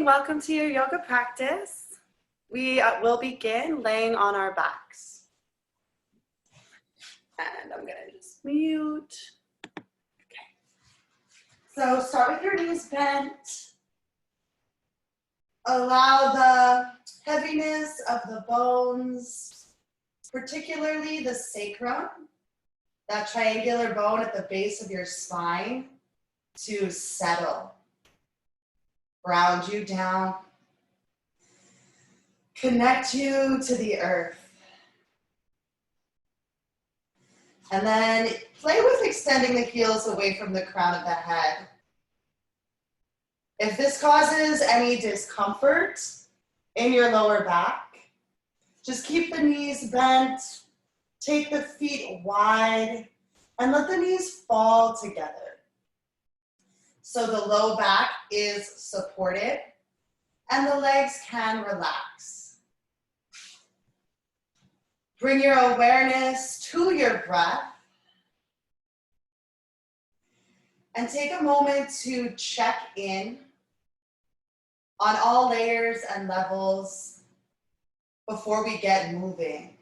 morning. Welcome to your yoga practice. We will begin laying on our backs. And I'm going to just mute. Okay. So start with your knees bent. Allow the heaviness of the bones, particularly the sacrum, that triangular bone at the base of your spine, to settle. Ground you down. Connect you to the earth. And then play with extending the heels away from the crown of the head. If this causes any discomfort in your lower back, just keep the knees bent, take the feet wide, and let the knees fall together. So the low back is supported and the legs can relax. Bring your awareness to your breath and take a moment to check in on all layers and levels before we get moving.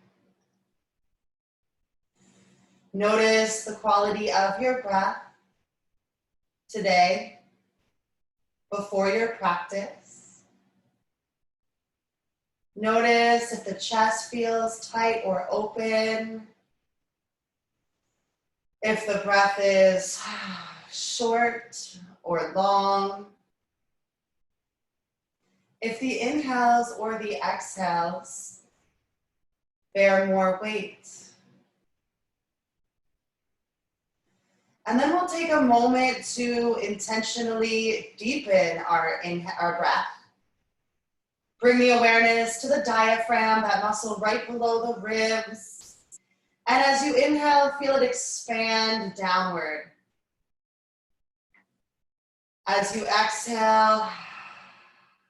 Notice the quality of your breath today before your practice. Notice if the chest feels tight or open, if the breath is short or long, if the inhales or the exhales bear more weight. And then we'll take a moment to intentionally deepen our breath. Bring the awareness to the diaphragm, that muscle right below the ribs. And as you inhale, feel it expand downward. As you exhale,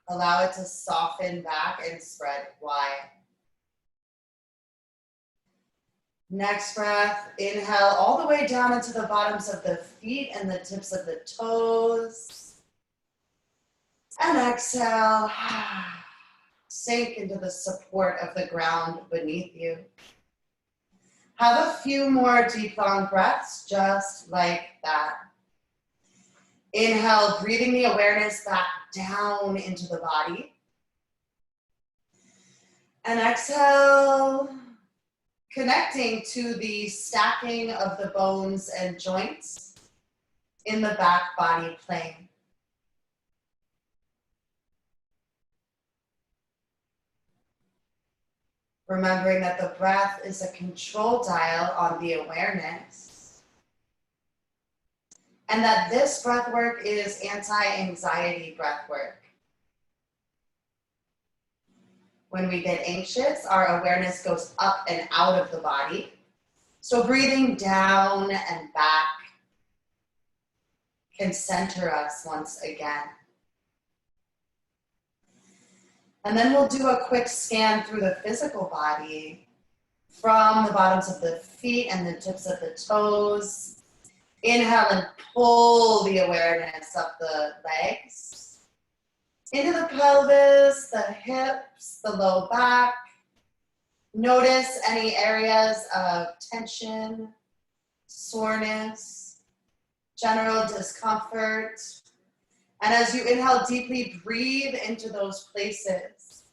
allow it to soften back and spread wide. Next breath, inhale all the way down into the bottoms of the feet and the tips of the toes. And exhale, sink into the support of the ground beneath you. Have a few more deep, long breaths just like that. Inhale, breathing the awareness back down into the body. And exhale, connecting to the stacking of the bones and joints in the back body plane. Remembering that the breath is a control dial on the awareness, and that this breath work is anti-anxiety breath work. When we get anxious, our awareness goes up and out of the body. So breathing down and back can center us once again. And then we'll do a quick scan through the physical body from the bottoms of the feet and the tips of the toes. Inhale and pull the awareness up the legs. Into the pelvis, the hips, the low back. Notice any areas of tension, soreness, general discomfort. And as you inhale deeply, breathe into those places.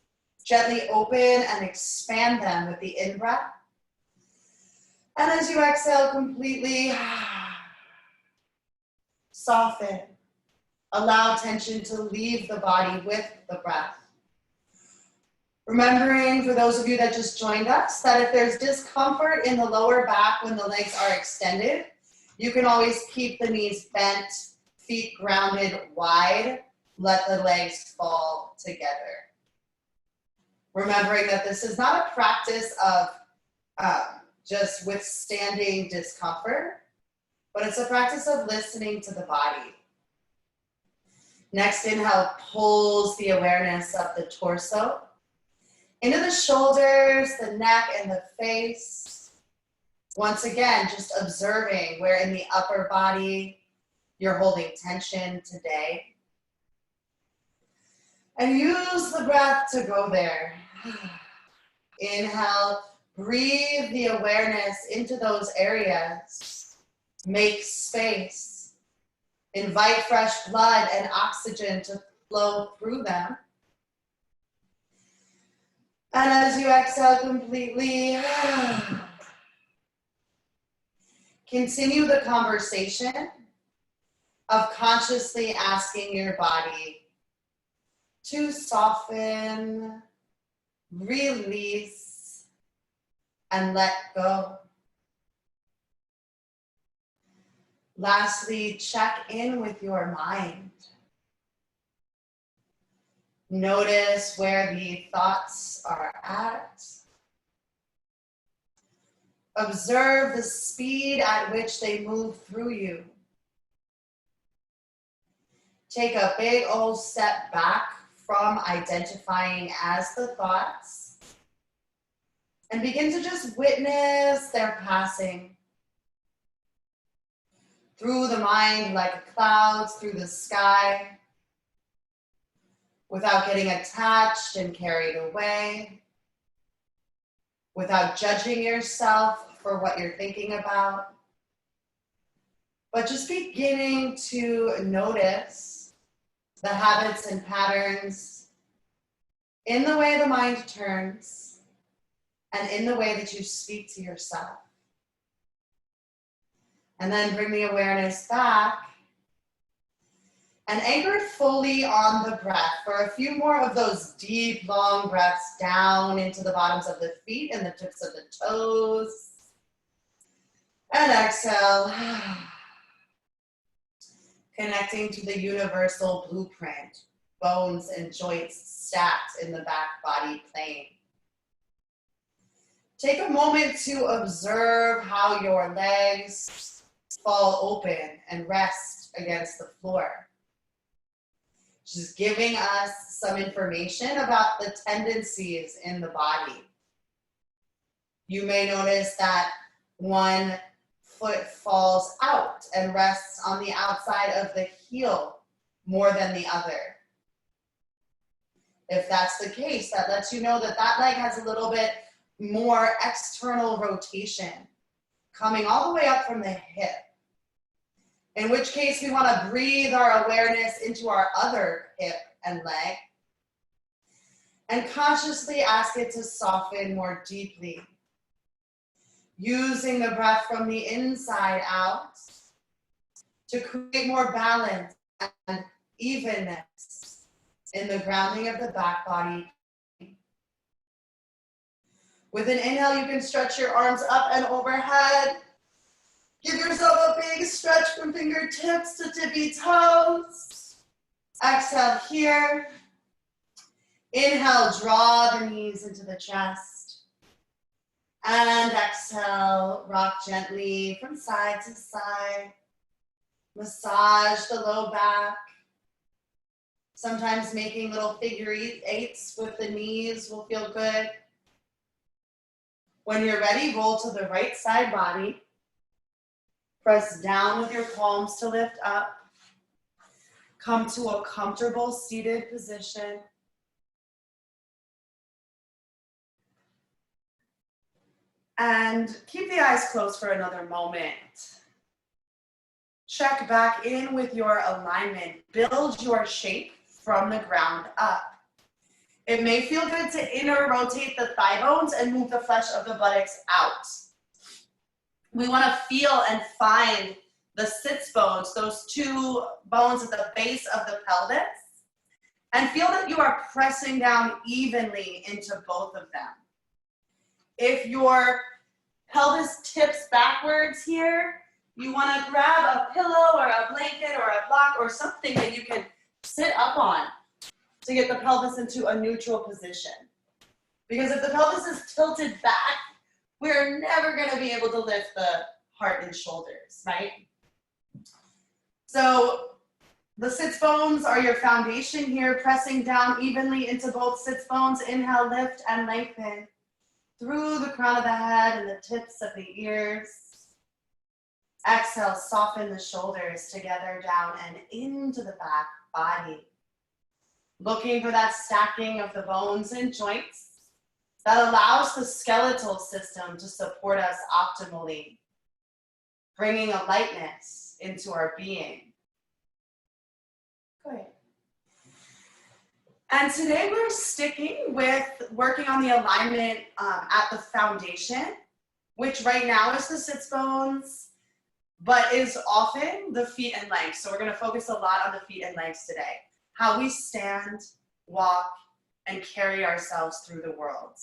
Gently open and expand them with the in-breath. And as you exhale completely, soften. Allow tension to leave the body with the breath. Remembering, for those of you that just joined us, that if there's discomfort in the lower back when the legs are extended, you can always keep the knees bent, feet grounded wide, let the legs fall together. Remembering that this is not a practice of just withstanding discomfort, but it's a practice of listening to the body. Next inhale pulls the awareness of the torso into the shoulders, the neck, and the face. Once again, just observing where in the upper body you're holding tension today. And use the breath to go there. Inhale, breathe the awareness into those areas. Make space. Invite fresh blood and oxygen to flow through them. And as you exhale completely, continue the conversation of consciously asking your body to soften, release, and let go. Lastly, check in with your mind. Notice where the thoughts are at. Observe the speed at which they move through you. Take a big old step back from identifying as the thoughts and begin to just witness their passing through the mind like clouds through the sky, without getting attached and carried away, without judging yourself for what you're thinking about, but just beginning to notice the habits and patterns in the way the mind turns and in the way that you speak to yourself. And then bring the awareness back and anchor it fully on the breath for a few more of those deep, long breaths down into the bottoms of the feet and the tips of the toes. And exhale. Connecting to the universal blueprint, bones and joints stacked in the back body plane. Take a moment to observe how your legs fall open and rest against the floor. Just giving us some information about the tendencies in the body. You may notice that one foot falls out and rests on the outside of the heel more than the other. If that's the case, that lets you know that that leg has a little bit more external rotation coming all the way up from the hip. In which case we want to breathe our awareness into our other hip and leg and consciously ask it to soften more deeply. Using the breath from the inside out to create more balance and evenness in the grounding of the back body. With an inhale, you can stretch your arms up and overhead. Give yourself a big stretch from fingertips to tippy toes. Exhale here. Inhale, draw the knees into the chest. And exhale, rock gently from side to side. Massage the low back. Sometimes making little figure eights with the knees will feel good. When you're ready, roll to the right side body. Press down with your palms to lift up. Come to a comfortable seated position. And keep the eyes closed for another moment. Check back in with your alignment. Build your shape from the ground up. It may feel good to inner rotate the thigh bones and move the flesh of the buttocks out. We want to feel and find the sits bones, those two bones at the base of the pelvis, and feel that you are pressing down evenly into both of them. If your pelvis tips backwards here, you want to grab a pillow or a blanket or a block or something that you can sit up on to get the pelvis into a neutral position. Because if the pelvis is tilted back, we're never going to be able to lift the heart and shoulders, right? So the sits bones are your foundation here, pressing down evenly into both sits bones. Inhale, lift and lengthen through the crown of the head and the tips of the ears. Exhale, soften the shoulders together down and into the back body. looking for that stacking of the bones and joints that allows the skeletal system to support us optimally, bringing a lightness into our being. Good. And today we're sticking with working on the alignment at the foundation, which right now is the sits bones, but is often the feet and legs. So we're going to focus a lot on the feet and legs today. How we stand, walk, and carry ourselves through the world.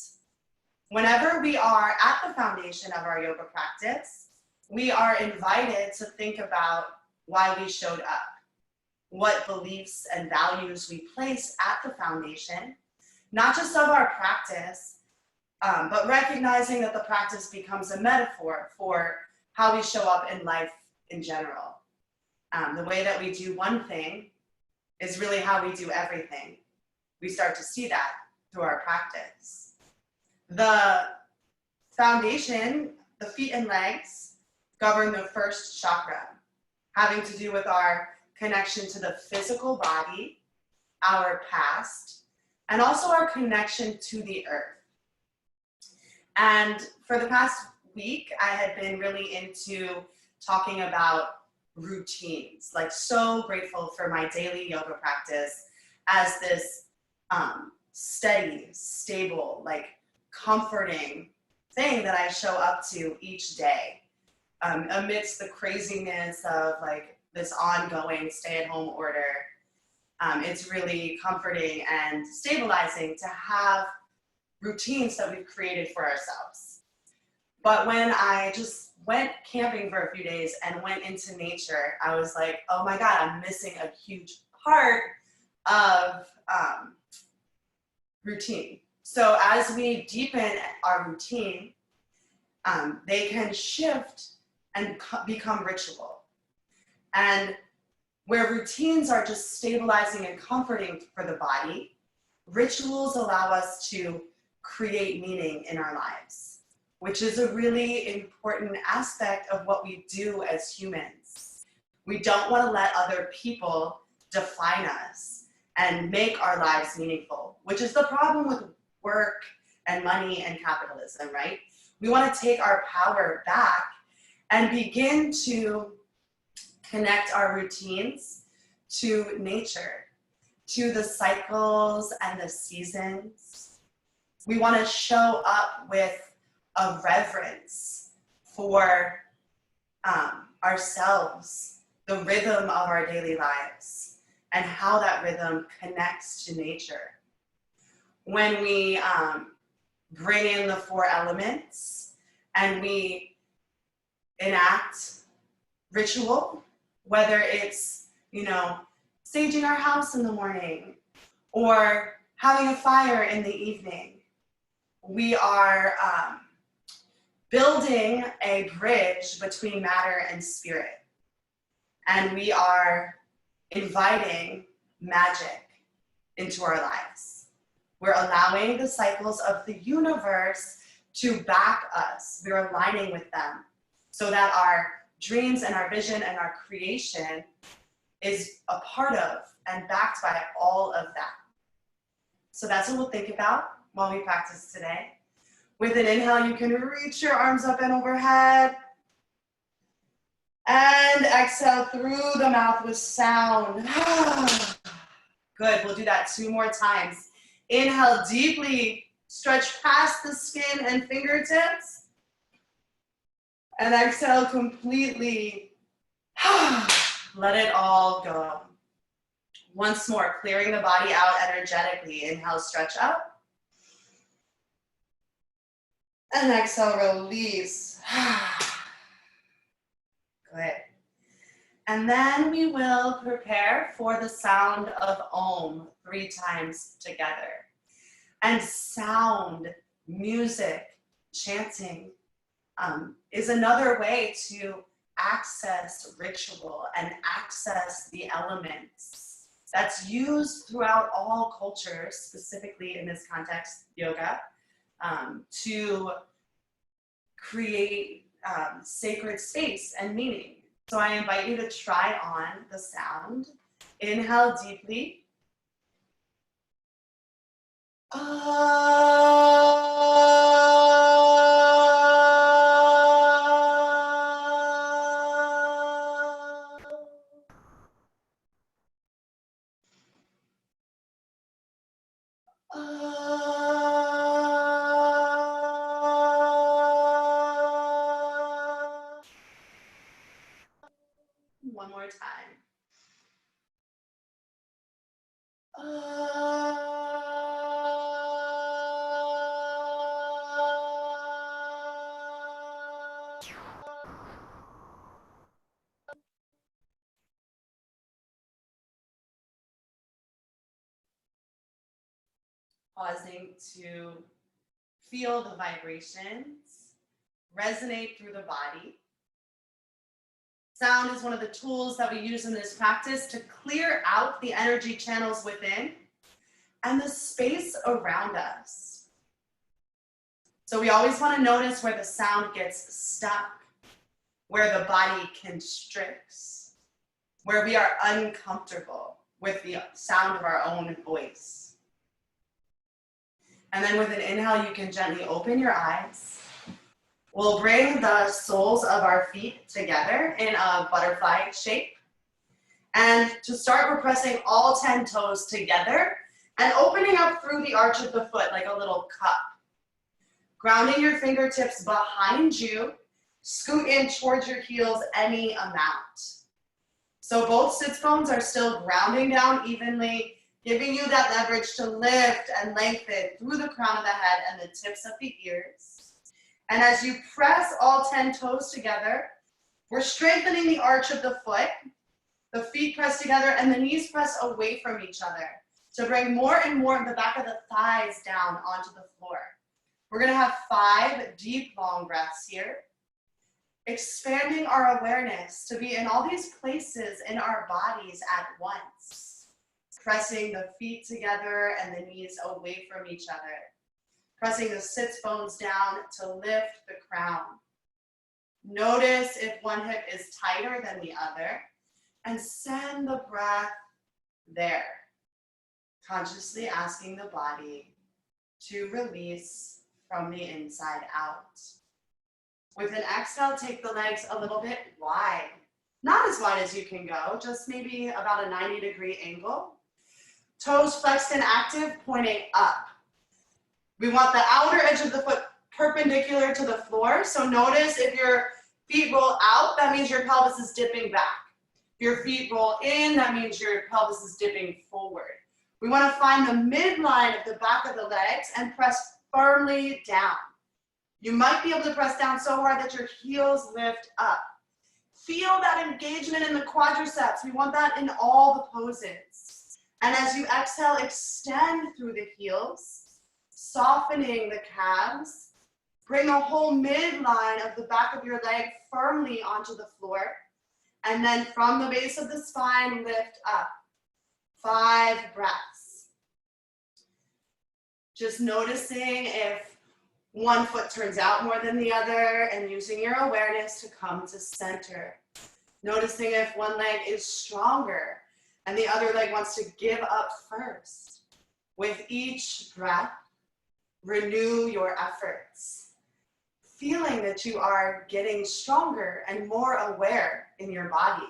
Whenever we are at the foundation of our yoga practice, we are invited to think about why we showed up, what beliefs and values we place at the foundation, not just of our practice, but recognizing that the practice becomes a metaphor for how we show up in life in general. The way that we do one thing is really how we do everything. We start to see that through our practice. The foundation, the feet and legs, govern the first chakra, having to do with our connection to the physical body, our past, and also our connection to the earth. And for the past week, I had been really into talking about routines, like so grateful for my daily yoga practice as this steady, stable, like comforting thing that I show up to each day amidst the craziness of like this ongoing stay-at-home order. It's really comforting and stabilizing to have routines that we've created for ourselves. But when I just went camping for a few days and went into nature, I was like, oh my God, I'm missing a huge part of routine. So as we deepen our routine, they can shift and become ritual. And where routines are just stabilizing and comforting for the body, rituals allow us to create meaning in our lives, which is a really important aspect of what we do as humans. We don't want to let other people define us and make our lives meaningful, which is the problem with work and money and capitalism, right? We want to take our power back and begin to connect our routines to nature, to the cycles and the seasons. We want to show up with a reverence for ourselves, the rhythm of our daily lives, and how that rhythm connects to nature. When we bring in the 4 elements and we enact ritual, whether it's, saging our house in the morning or having a fire in the evening, we are building a bridge between matter and spirit. And we are inviting magic into our lives. We're allowing the cycles of the universe to back us. We're aligning with them so that our dreams and our vision and our creation is a part of and backed by all of that. So that's what we'll think about while we practice today. With an inhale, you can reach your arms up and overhead. And exhale through the mouth with sound. Good, we'll do that 2 more times. Inhale deeply, stretch past the skin and fingertips. And exhale completely. Let it all go. Once more, clearing the body out energetically. Inhale, stretch up. And exhale, release. Good. And then we will prepare for the sound of Om 3 times together. And sound, music, chanting is another way to access ritual and access the elements that's used throughout all cultures, specifically in this context, yoga, to create sacred space and meaning. So I invite you to try on the sound. Inhale deeply. One more time. Pausing to feel the vibrations resonate through the body. Sound is one of the tools that we use in this practice to clear out the energy channels within and the space around us. So we always want to notice where the sound gets stuck, where the body constricts, where we are uncomfortable with the sound of our own voice. And then with an inhale, you can gently open your eyes. We'll bring the soles of our feet together in a butterfly shape. And to start, we're pressing all 10 toes together and opening up through the arch of the foot like a little cup. Grounding your fingertips behind you, scoot in towards your heels any amount. So both sits bones are still grounding down evenly, giving you that leverage to lift and lengthen through the crown of the head and the tips of the ears. And as you press all 10 toes together, we're strengthening the arch of the foot, the feet press together, and the knees press away from each other to bring more and more of the back of the thighs down onto the floor. We're gonna have 5 deep, long breaths here, expanding our awareness to be in all these places in our bodies at once, pressing the feet together and the knees away from each other. Pressing the sits bones down to lift the crown. Notice if one hip is tighter than the other and send the breath there. Consciously asking the body to release from the inside out. With an exhale, take the legs a little bit wide. Not as wide as you can go, just maybe about a 90-degree angle. Toes flexed and active, pointing up. We want the outer edge of the foot perpendicular to the floor. So notice if your feet roll out, that means your pelvis is dipping back. If your feet roll in, that means your pelvis is dipping forward. We want to find the midline of the back of the legs and press firmly down. You might be able to press down so hard that your heels lift up. Feel that engagement in the quadriceps. We want that in all the poses. And as you exhale, extend through the heels, softening the calves. Bring the whole midline of the back of your leg firmly onto the floor. And then from the base of the spine, lift up. 5 breaths. Just noticing if one foot turns out more than the other and using your awareness to come to center. Noticing if one leg is stronger and the other leg wants to give up first. With each breath, renew your efforts, feeling that you are getting stronger and more aware in your body.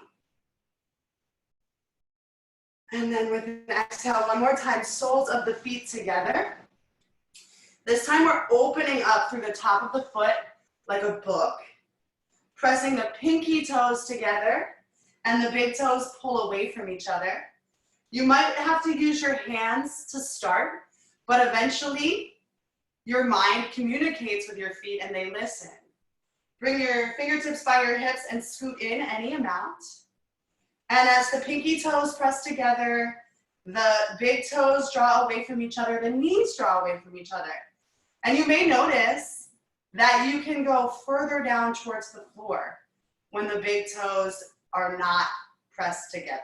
And then with an exhale, one more time, soles of the feet together. This time we're opening up through the top of the foot like a book, pressing the pinky toes together and the big toes pull away from each other. You might have to use your hands to start, but eventually your mind communicates with your feet and they listen. Bring your fingertips by your hips and scoot in any amount. And as the pinky toes press together, the big toes draw away from each other, the knees draw away from each other. And you may notice that you can go further down towards the floor when the big toes are not pressed together.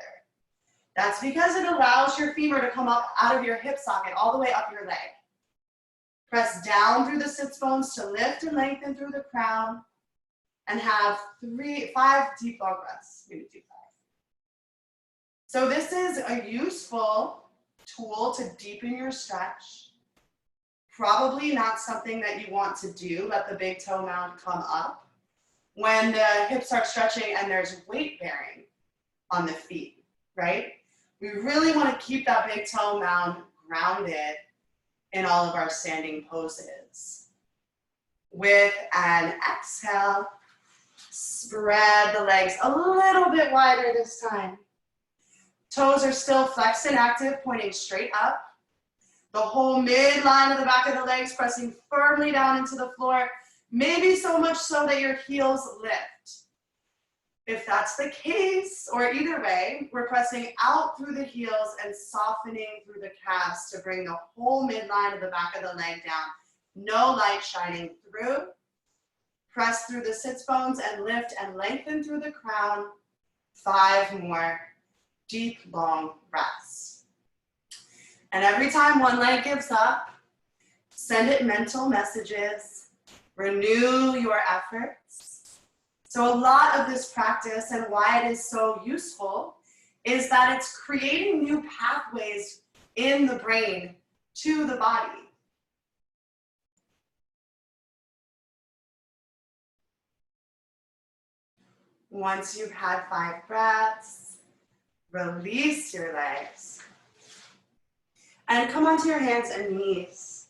That's because it allows your femur to come up out of your hip socket all the way up your leg. Press down through the sits bones to lift and lengthen through the crown and have 5 deep long breaths. Maybe do 5. So this is a useful tool to deepen your stretch, Probably not something that you want to do. Let the big toe mound come up when the hips are stretching and there's weight bearing on the feet, right? We really want to keep that big toe mound grounded in all of our standing poses. With an exhale, spread the legs a little bit wider this time. Toes are still flexed and active, pointing straight up. The whole midline of the back of the legs pressing firmly down into the floor, maybe so much so that your heels lift. If that's the case, or either way, we're pressing out through the heels and softening through the calves to bring the whole midline of the back of the leg down. No light shining through. Press through the sits bones and lift and lengthen through the crown. 5 more deep, long breaths. And every time one leg gives up, send it mental messages. Renew your efforts. So a lot of this practice and why it is so useful is that it's creating new pathways in the brain to the body. Once you've had 5 breaths, release your legs. And come onto your hands and knees.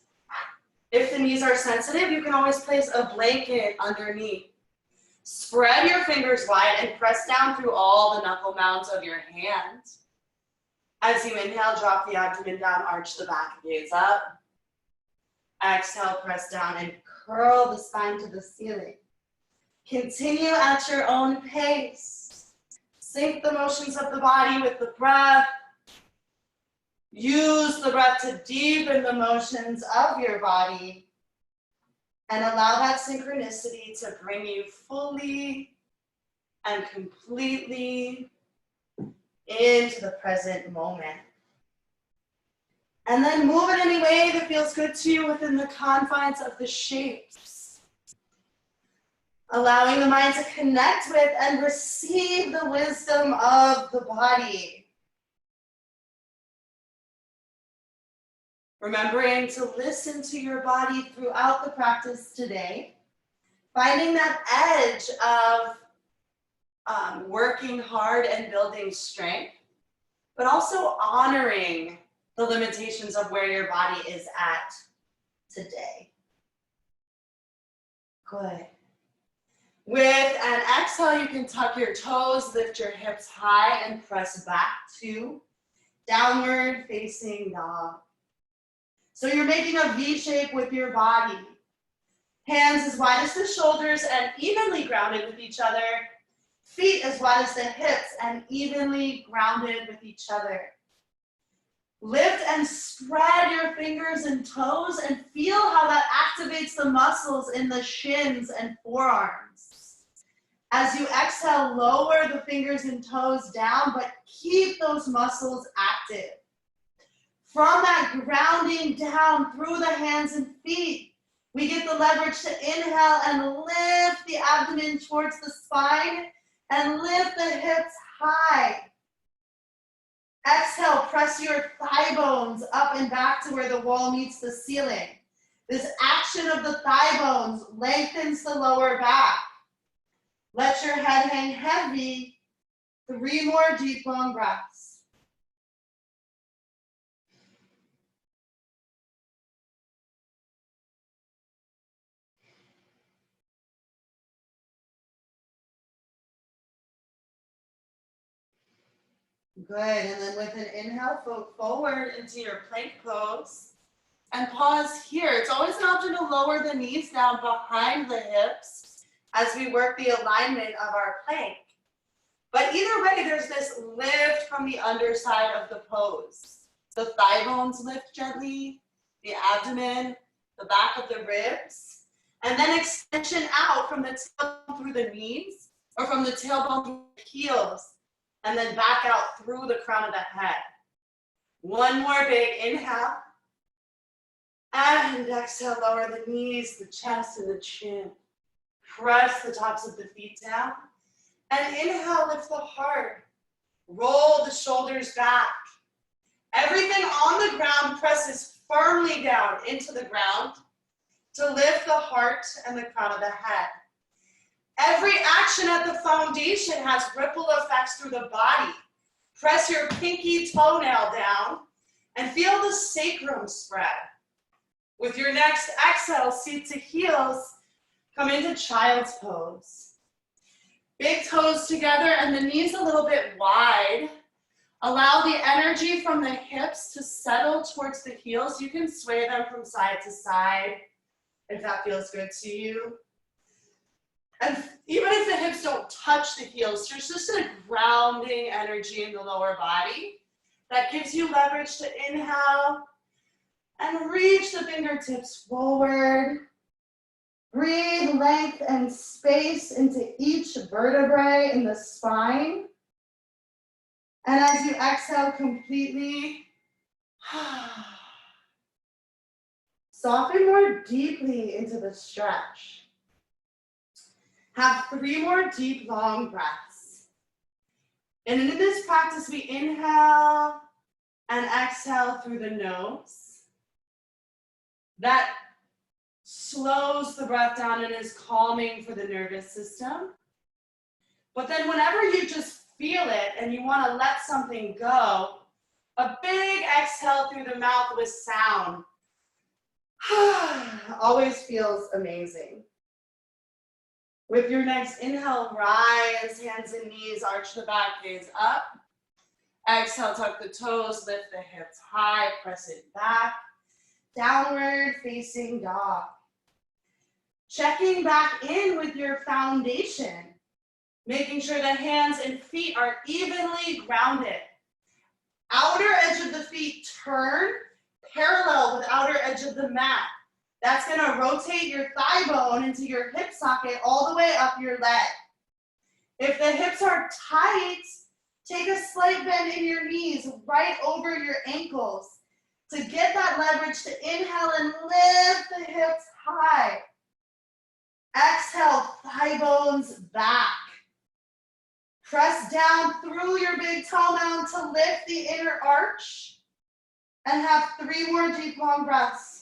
If the knees are sensitive, you can always place a blanket underneath. Spread your fingers wide and press down through all the knuckle mounds of your hands. As you inhale, drop the abdomen down, arch the back, gaze up. Exhale, press down and curl the spine to the ceiling. Continue at your own pace. Sync the motions of the body with the breath. Use the breath to deepen the motions of your body and allow that synchronicity to bring you fully and completely into the present moment. And then move in any way that feels good to you within the confines of the shapes. Allowing the mind to connect with and receive the wisdom of the body. Remembering to listen to your body throughout the practice today. Finding that edge of working hard and building strength, but also honoring the limitations of where your body is at today. Good. With an exhale, you can tuck your toes, lift your hips high, and press back to downward facing dog. So you're making a V shape with your body. Hands as wide as the shoulders and evenly grounded with each other. Feet as wide as the hips and evenly grounded with each other. Lift and spread your fingers and toes and feel how that activates the muscles in the shins and forearms. As you exhale, lower the fingers and toes down, but keep those muscles active. From that grounding down through the hands and feet, we get the leverage to inhale and lift the abdomen towards the spine and lift the hips high. Exhale, press your thigh bones up and back to where the wall meets the ceiling. This action of the thigh bones lengthens the lower back. Let your head hang heavy. 3 more deep, long breaths. Good, and then with an inhale, float forward into your plank pose and pause here. It's always an option to lower the knees down behind the hips as we work the alignment of our plank. But either way, there's this lift from the underside of the pose. The thigh bones lift gently, the abdomen, the back of the ribs, and then extension out from the tailbone through the knees or from the tailbone through the heels. And then back out through the crown of the head. 1 more big inhale. And exhale, lower the knees, the chest, and the chin. Press the tops of the feet down. And inhale, lift the heart. Roll the shoulders back. Everything on the ground presses firmly down into the ground to lift the heart and the crown of the head. Every action at the foundation has ripple effects through the body. Press your pinky toenail down and feel the sacrum spread. With your next exhale, seat to heels, come into child's pose. Big toes together and the knees a little bit wide. Allow the energy from the hips to settle towards the heels. You can sway them from side to side if that feels good to you. And even if the hips don't touch the heels, there's just a grounding energy in the lower body that gives you leverage to inhale and reach the fingertips forward. Breathe length and space into each vertebrae in the spine. And as you exhale completely, soften more deeply into the stretch. Have 3 more deep, long breaths. And in this practice, we inhale and exhale through the nose. That slows the breath down and is calming for the nervous system. But then whenever you just feel it and you want to let something go, a big exhale through the mouth with sound always feels amazing. With your next inhale, rise, hands and knees, arch the back, gaze up. Exhale, tuck the toes, lift the hips high, press it back. Downward facing dog. Checking back in with your foundation. Making sure the hands and feet are evenly grounded. Outer edge of the feet turn parallel with outer edge of the mat. That's going to rotate your thigh bone into your hip socket all the way up your leg. If the hips are tight, take a slight bend in your knees right over your ankles to get that leverage to inhale and lift the hips high. Exhale, thigh bones back. Press down through your big toe mound to lift the inner arch and have 3 more deep, long breaths.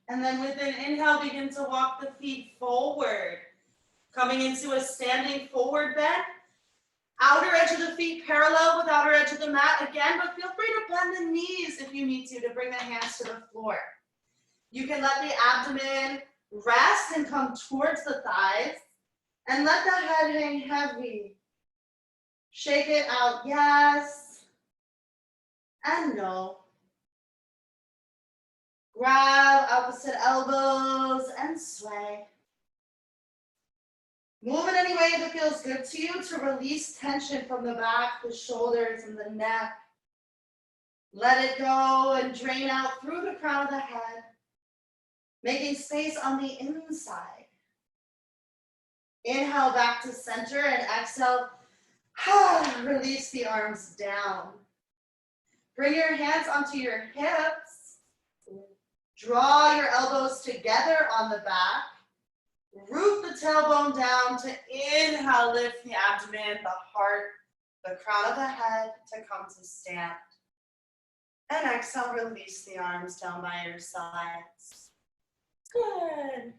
And then with an inhale, begin to walk the feet forward. Coming into a standing forward bend. Outer edge of the feet parallel with outer edge of the mat again, but feel free to bend the knees if you need to bring the hands to the floor. You can let the abdomen rest and come towards the thighs and let the head hang heavy. Shake it out, yes and no. Grab opposite elbows and sway. Move in any way that feels good to you to release tension from the back, the shoulders, and the neck. Let it go and drain out through the crown of the head, making space on the inside. Inhale back to center and exhale, release the arms down. Bring your hands onto your hips. Draw your elbows together on the back. Root the tailbone down to inhale, lift the abdomen, the heart, the crown of the head to come to stand. And exhale, release the arms down by your sides. Good.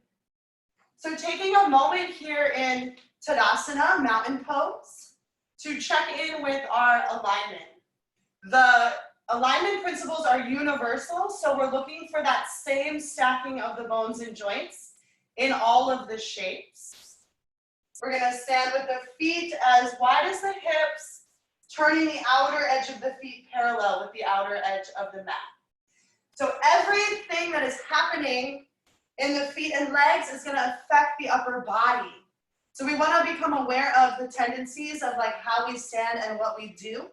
So taking a moment here in Tadasana, mountain pose, to check in with our alignment. The alignment principles are universal, so we're looking for that same stacking of the bones and joints in all of the shapes. We're going to stand with the feet as wide as the hips, turning the outer edge of the feet parallel with the outer edge of the mat. So everything that is happening in the feet and legs is going to affect the upper body. So we want to become aware of the tendencies of like how we stand and what we do,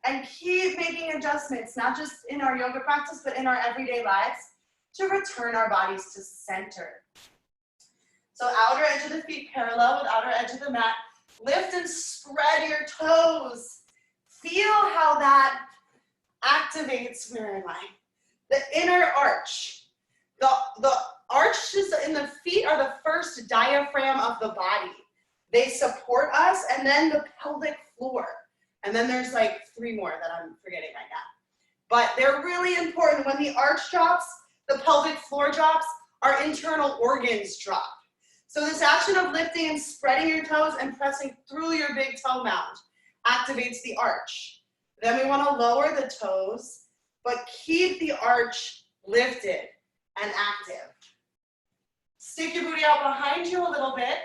and keep making adjustments, not just in our yoga practice, but in our everyday lives to return our bodies to center. So outer edge of the feet parallel with outer edge of the mat. Lift and spread your toes. Feel how that activates, where am I? The inner arch. The and the feet are the first diaphragm of the body. They support us, and then the pelvic floor. And then there's like 3 more that I'm forgetting right now. But they're really important. When the arch drops, the pelvic floor drops, our internal organs drop. So this action of lifting and spreading your toes and pressing through your big toe mound activates the arch. Then we want to lower the toes, but keep the arch lifted and active. Stick your booty out behind you a little bit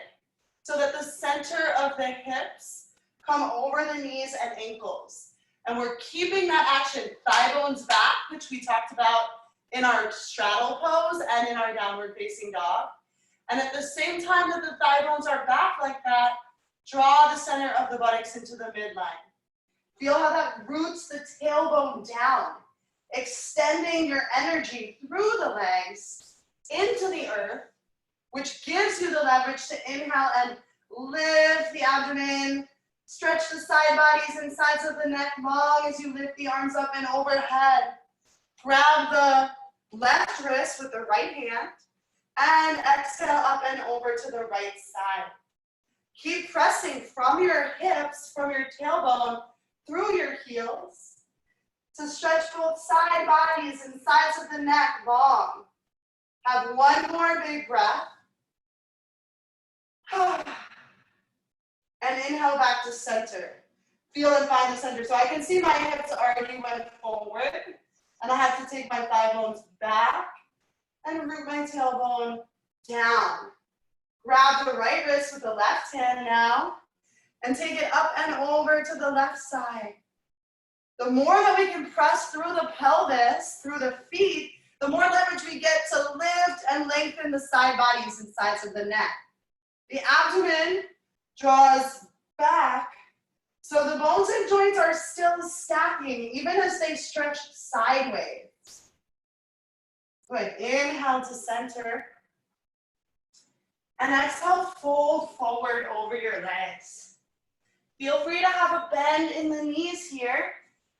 so that the center of the hips come over the knees and ankles. And we're keeping that action, thigh bones back, which we talked about in our straddle pose and in our downward facing dog. And at the same time that the thigh bones are back like that, draw the center of the buttocks into the midline. Feel how that roots the tailbone down, extending your energy through the legs into the earth, which gives you the leverage to inhale and lift the abdomen, stretch the side bodies and sides of the neck long as you lift the arms up and overhead. Grab the left wrist with the right hand and exhale up and over to the right side. Keep pressing from your hips, from your tailbone, through your heels to stretch both side bodies and sides of the neck long. Have one more big breath. And inhale back to center. Feel and find the center. So I can see my hips already went forward, and I have to take my thigh bones back and root my tailbone down. Grab the right wrist with the left hand now, and take it up and over to the left side. The more that we can press through the pelvis, through the feet, the more leverage we get to lift and lengthen the side bodies and sides of the neck. The abdomen draws back, so the bones and joints are still stacking, even as they stretch sideways. Good. Inhale to center. And exhale, fold forward over your legs. Feel free to have a bend in the knees here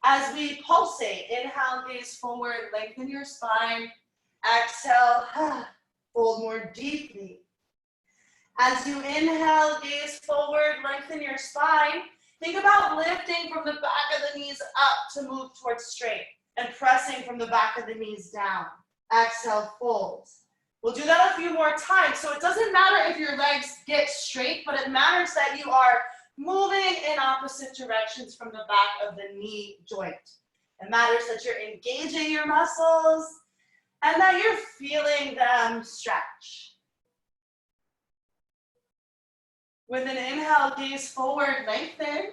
as we pulsate. Inhale, gaze forward, lengthen your spine. Exhale, fold more deeply. As you inhale, gaze forward, lengthen your spine. Think about lifting from the back of the knees up to move towards straight and pressing from the back of the knees down. Exhale, fold. We'll do that a few more times. So it doesn't matter if your legs get straight, but it matters that you are moving in opposite directions from the back of the knee joint. It matters that you're engaging your muscles and that you're feeling them stretch. With an inhale, gaze forward, lengthen,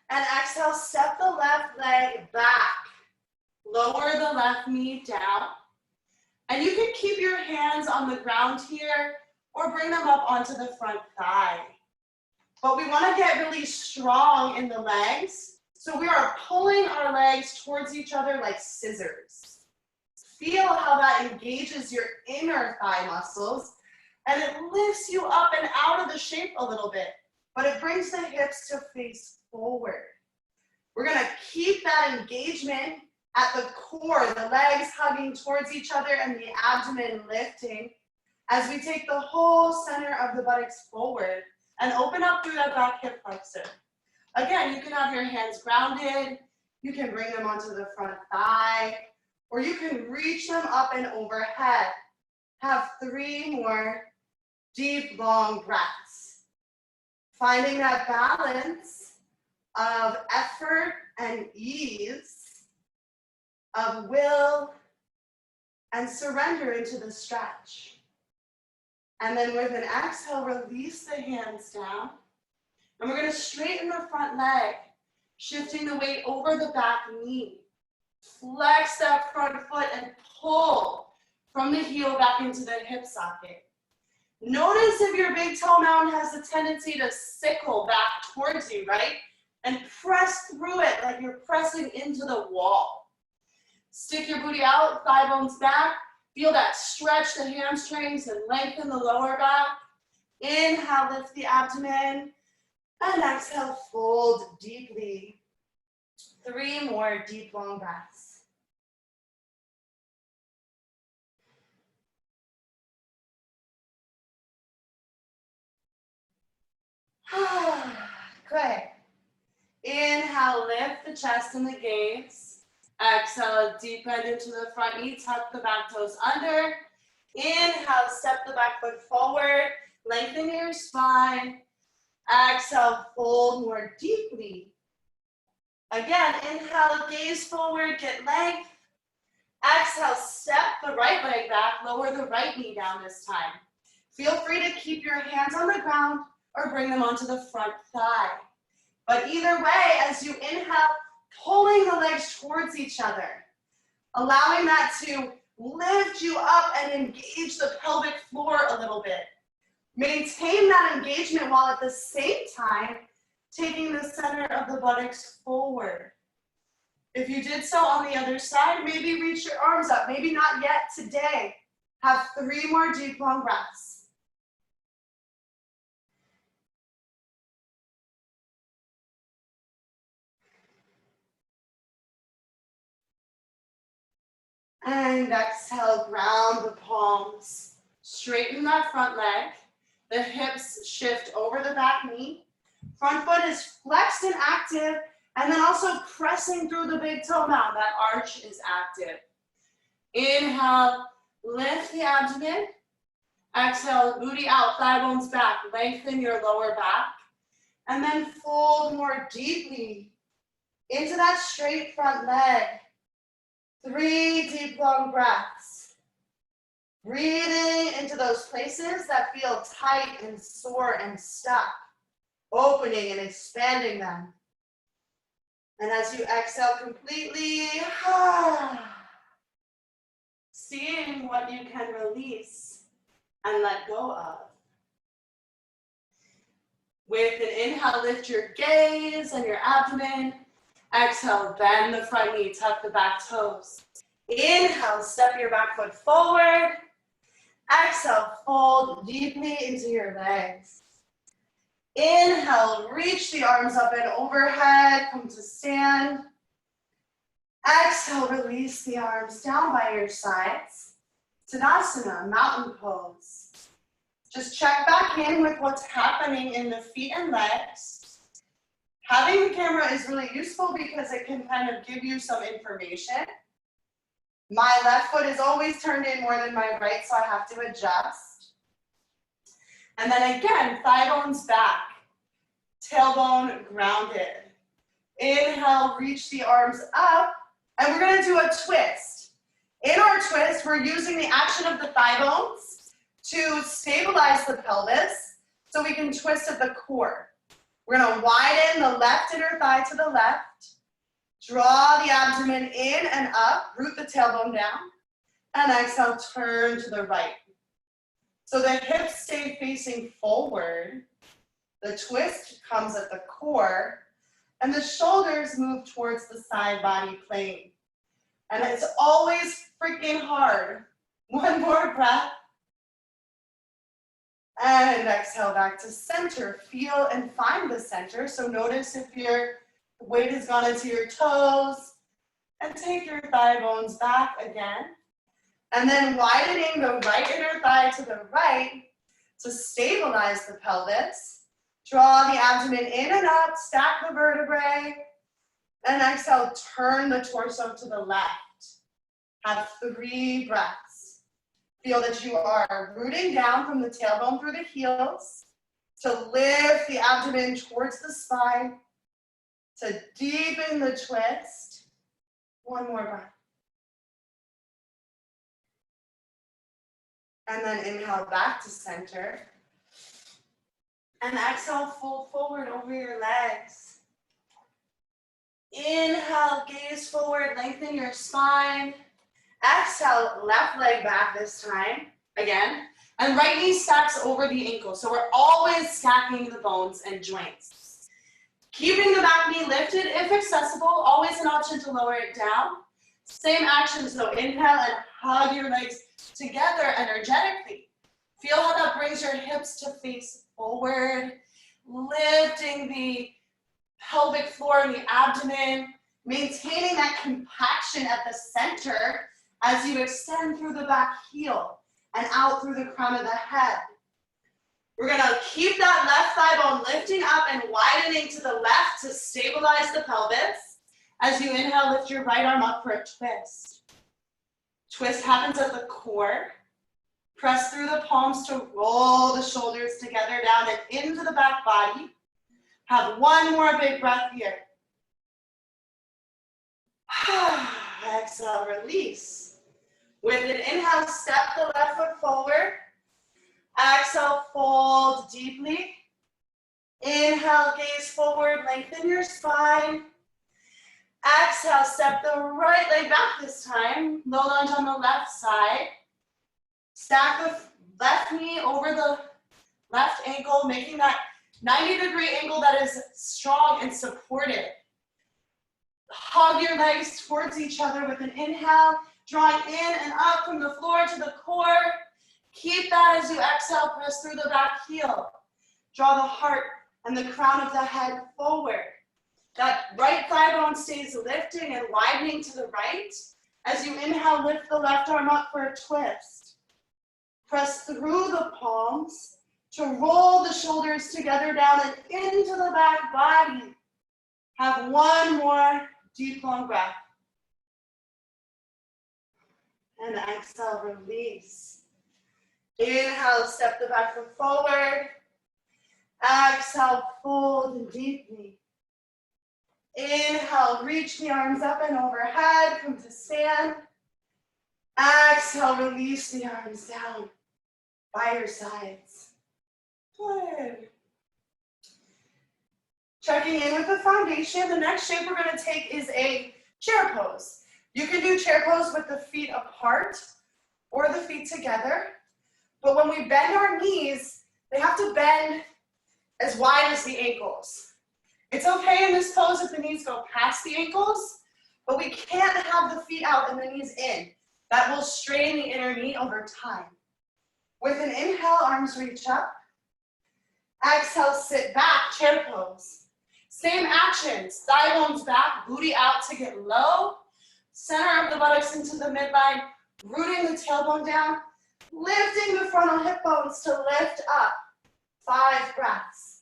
and exhale, step the left leg back. Lower the left knee down. And you can keep your hands on the ground here or bring them up onto the front thigh. But we want to get really strong in the legs. So we are pulling our legs towards each other like scissors. Feel how that engages your inner thigh muscles. And it lifts you up and out of the shape a little bit, but it brings the hips to face forward. We're gonna keep that engagement at the core, the legs hugging towards each other and the abdomen lifting as we take the whole center of the buttocks forward and open up through that back hip flexor. Again, you can have your hands grounded, you can bring them onto the front thigh, or you can reach them up and overhead. Have 3 more deep, long breaths. Finding that balance of effort and ease, of will and surrender into the stretch. And then with an exhale, release the hands down. And we're going to straighten the front leg, shifting the weight over the back knee. Flex that front foot and pull from the heel back into the hip socket. Notice if your big toe mound has a tendency to sickle back towards you, right? And press through it like you're pressing into the wall. Stick your booty out, thigh bones back. Feel that stretch the hamstrings and lengthen the lower back. Inhale, lift the abdomen. And exhale, fold deeply. 3 more deep, long breaths. Good. Inhale, lift the chest and the gaze. Exhale, deep bend into the front knee, tuck the back toes under. Inhale, step the back foot forward, lengthen your spine. Exhale, fold more deeply. Again, inhale, gaze forward, get length. Exhale, step the right leg back, lower the right knee down this time. Feel free to keep your hands on the ground or bring them onto the front thigh. But either way, as you inhale, pulling the legs towards each other, allowing that to lift you up and engage the pelvic floor a little bit. Maintain that engagement while at the same time taking the center of the buttocks forward. If you did so on the other side, maybe reach your arms up. Maybe not yet today. Have 3 more deep, long breaths. And exhale, ground the palms. Straighten that front leg. The hips shift over the back knee. Front foot is flexed and active, and then also pressing through the big toe mound. That arch is active. Inhale, lift the abdomen. Exhale, booty out, thigh bones back. Lengthen your lower back. And then fold more deeply into that straight front leg. 3 deep, long breaths. Breathing into those places that feel tight and sore and stuck. Opening and expanding them. And as you exhale completely, seeing what you can release and let go of. With an inhale, lift your gaze and your abdomen. Exhale, bend the front knee, tuck the back toes. Inhale, step your back foot forward. Exhale, fold deeply into your legs. Inhale, reach the arms up and overhead, come to stand. Exhale, release the arms down by your sides. Tadasana, mountain pose. Just check back in with what's happening in the feet and legs. Having the camera is really useful because it can kind of give you some information. My left foot is always turned in more than my right, so I have to adjust. And then again, thigh bones back, tailbone grounded. Inhale, reach the arms up, and we're gonna do a twist. In our twist, we're using the action of the thigh bones to stabilize the pelvis so we can twist at the core. We're gonna widen the left inner thigh to the left, draw the abdomen in and up, root the tailbone down, and exhale, turn to the right. So the hips stay facing forward, the twist comes at the core, and the shoulders move towards the side body plane. And it's always freaking hard. 1 more breath. And exhale back to center. Feel and find the center. So notice if your weight has gone into your toes. And take your thigh bones back again. And then widening the right inner thigh to the right to stabilize the pelvis. Draw the abdomen in and up, stack the vertebrae. And exhale, turn the torso to the left. Have 3 breaths. Feel that you are rooting down from the tailbone through the heels to lift the abdomen towards the spine, to deepen the twist. 1 more breath. And then inhale back to center. And exhale, fold forward over your legs. Inhale, gaze forward, lengthen your spine. Exhale, left leg back this time, again. And right knee stacks over the ankle. So we're always stacking the bones and joints. Keeping the back knee lifted if accessible, always an option to lower it down. Same action, so inhale and hug your legs together energetically. Feel how that brings your hips to face forward, lifting the pelvic floor and the abdomen, maintaining that compaction at the center as you extend through the back heel and out through the crown of the head. We're gonna keep that left thigh bone lifting up and widening to the left to stabilize the pelvis. As you inhale, lift your right arm up for a twist. Twist happens at the core. Press through the palms to roll the shoulders together down and into the back body. Have one more big breath here. Exhale, release. With an inhale, step the left foot forward. Exhale, fold deeply. Inhale, gaze forward, lengthen your spine. Exhale, step the right leg back this time. Low lunge on the left side. Stack the left knee over the left ankle, making that 90-degree angle that is strong and supported. Hug your legs towards each other with an inhale, drawing in and up from the floor to the core. Keep that as you exhale, press through the back heel. Draw the heart and the crown of the head forward. That right thigh bone stays lifting and widening to the right. As you inhale, lift the left arm up for a twist. Press through the palms to roll the shoulders together down and into the back body. Have one more deep, long breath. And exhale, release. Inhale, step the back foot forward. Exhale, fold deeply. Inhale, reach the arms up and overhead, come to stand. Exhale, release the arms down by your sides. Good. Checking in with the foundation, the next shape we're going to take is a chair pose. You can do chair pose with the feet apart or the feet together. But when we bend our knees, they have to bend as wide as the ankles. It's okay in this pose if the knees go past the ankles, but we can't have the feet out and the knees in. That will strain the inner knee over time. With an inhale, arms reach up. Exhale, sit back, chair pose. Same actions, thigh bones back, booty out to get low. Center of the buttocks into the midline, rooting the tailbone down, lifting the frontal hip bones to lift up. 5 breaths.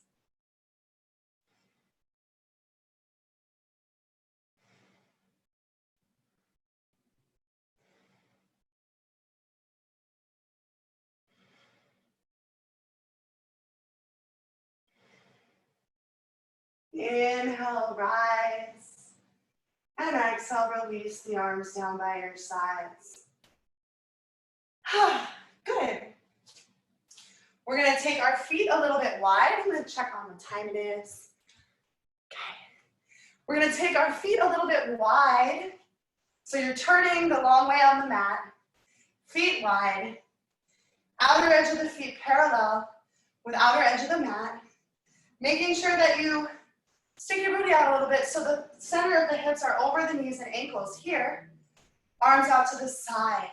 Inhale, rise. And exhale, release the arms down by your sides. Good. We're going to take our feet a little bit wide. I'm going to check on what time it is. Okay. We're going to take our feet a little bit wide. So you're turning the long way on the mat. Feet wide. Outer edge of the feet parallel with outer edge of the mat. Making sure that you stick your booty out a little bit so the center of the hips are over the knees and ankles here. Arms out to the side.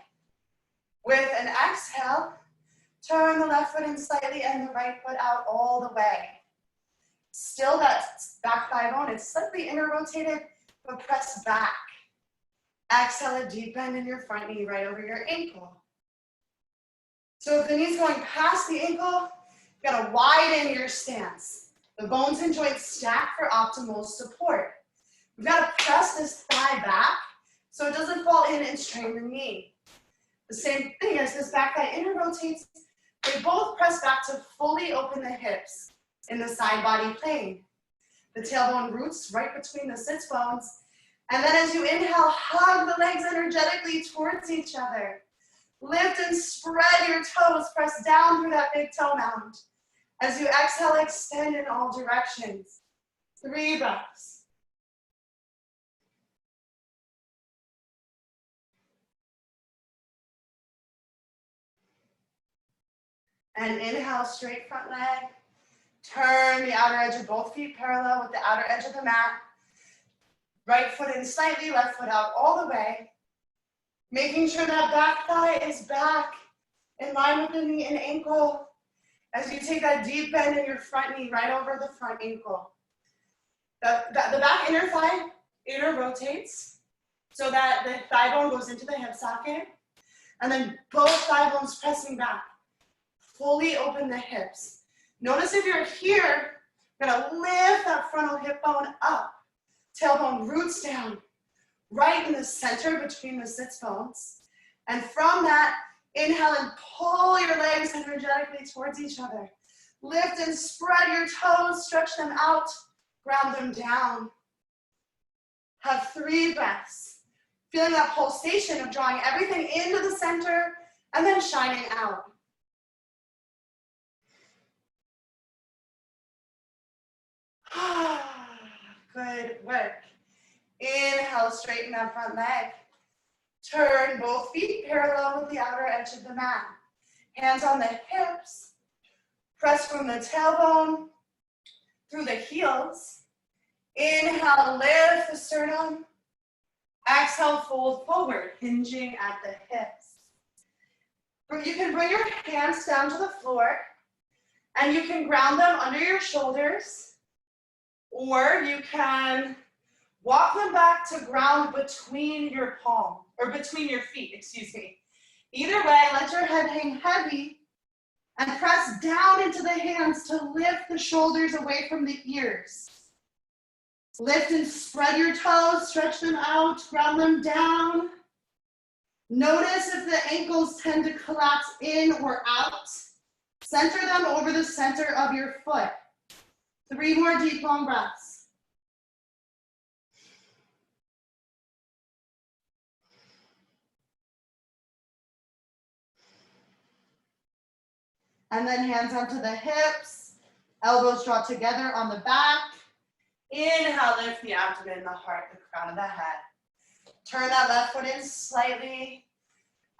With an exhale, turn the left foot in slightly and the right foot out all the way. Still that back thigh bone is slightly inner rotated, but press back. Exhale, a deep bend in your front knee right over your ankle. So if the knee's going past the ankle, you gotta widen your stance. The bones and joints stack for optimal support. You've got to press this thigh back so it doesn't fall in and strain the knee. The same thing as this back thigh inner rotates, they both press back to fully open the hips in the side body plane. The tailbone roots right between the sits bones. And then as you inhale, hug the legs energetically towards each other. Lift and spread your toes, press down through that big toe mound. As you exhale, extend in all directions. 3 breaths. And inhale, straight front leg. Turn the outer edge of both feet parallel with the outer edge of the mat. Right foot in slightly, left foot out all the way. Making sure that back thigh is back in line with the knee and ankle. As you take that deep bend in your front knee right over the front ankle. The back inner thigh inner rotates so that the thigh bone goes into the hip socket. And then both thigh bones pressing back. Fully open the hips. Notice if you're here, you're gonna lift that frontal hip bone up. Tailbone roots down, right in the center between the sits bones. And from that, inhale and pull your legs energetically towards each other. Lift and spread your toes, stretch them out, ground them down. Have 3 breaths. Feeling that pulsation of drawing everything into the center and then shining out. Good work. Inhale, straighten that front leg. Turn both feet parallel with the outer edge of the mat. Hands on the hips. Press from the tailbone through the heels. Inhale, lift the sternum. Exhale, fold forward, hinging at the hips. You can bring your hands down to the floor and you can ground them under your shoulders, or you can walk them back to ground between your palm, or between your feet, excuse me. Either way, let your head hang heavy and press down into the hands to lift the shoulders away from the ears. Lift and spread your toes, stretch them out, ground them down. Notice if the ankles tend to collapse in or out. Center them over the center of your foot. 3 more deep, long breaths. And then hands onto the hips, elbows draw together on the back. Inhale, lift the abdomen, the heart, the crown of the head. Turn that left foot in slightly,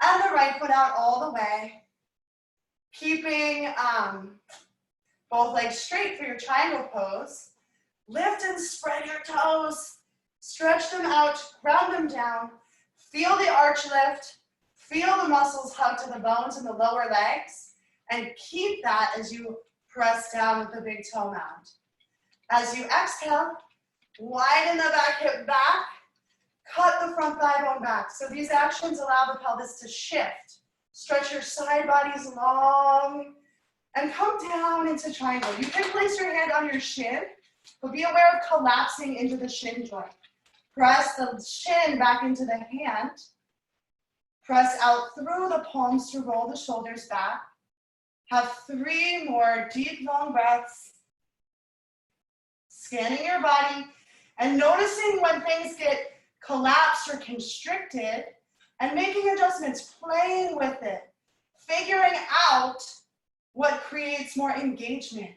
and the right foot out all the way. Keeping both legs straight for your triangle pose. Lift and spread your toes. Stretch them out, ground them down. Feel the arch lift. Feel the muscles hug to the bones in the lower legs. And keep that as you press down with the big toe mound. As you exhale, widen the back hip back. Cut the front thigh bone back. So these actions allow the pelvis to shift. Stretch your side bodies long and come down into triangle. You can place your hand on your shin, but be aware of collapsing into the shin joint. Press the shin back into the hand. Press out through the palms to roll the shoulders back. Have 3 more deep, long breaths. Scanning your body and noticing when things get collapsed or constricted and making adjustments, playing with it, figuring out what creates more engagement.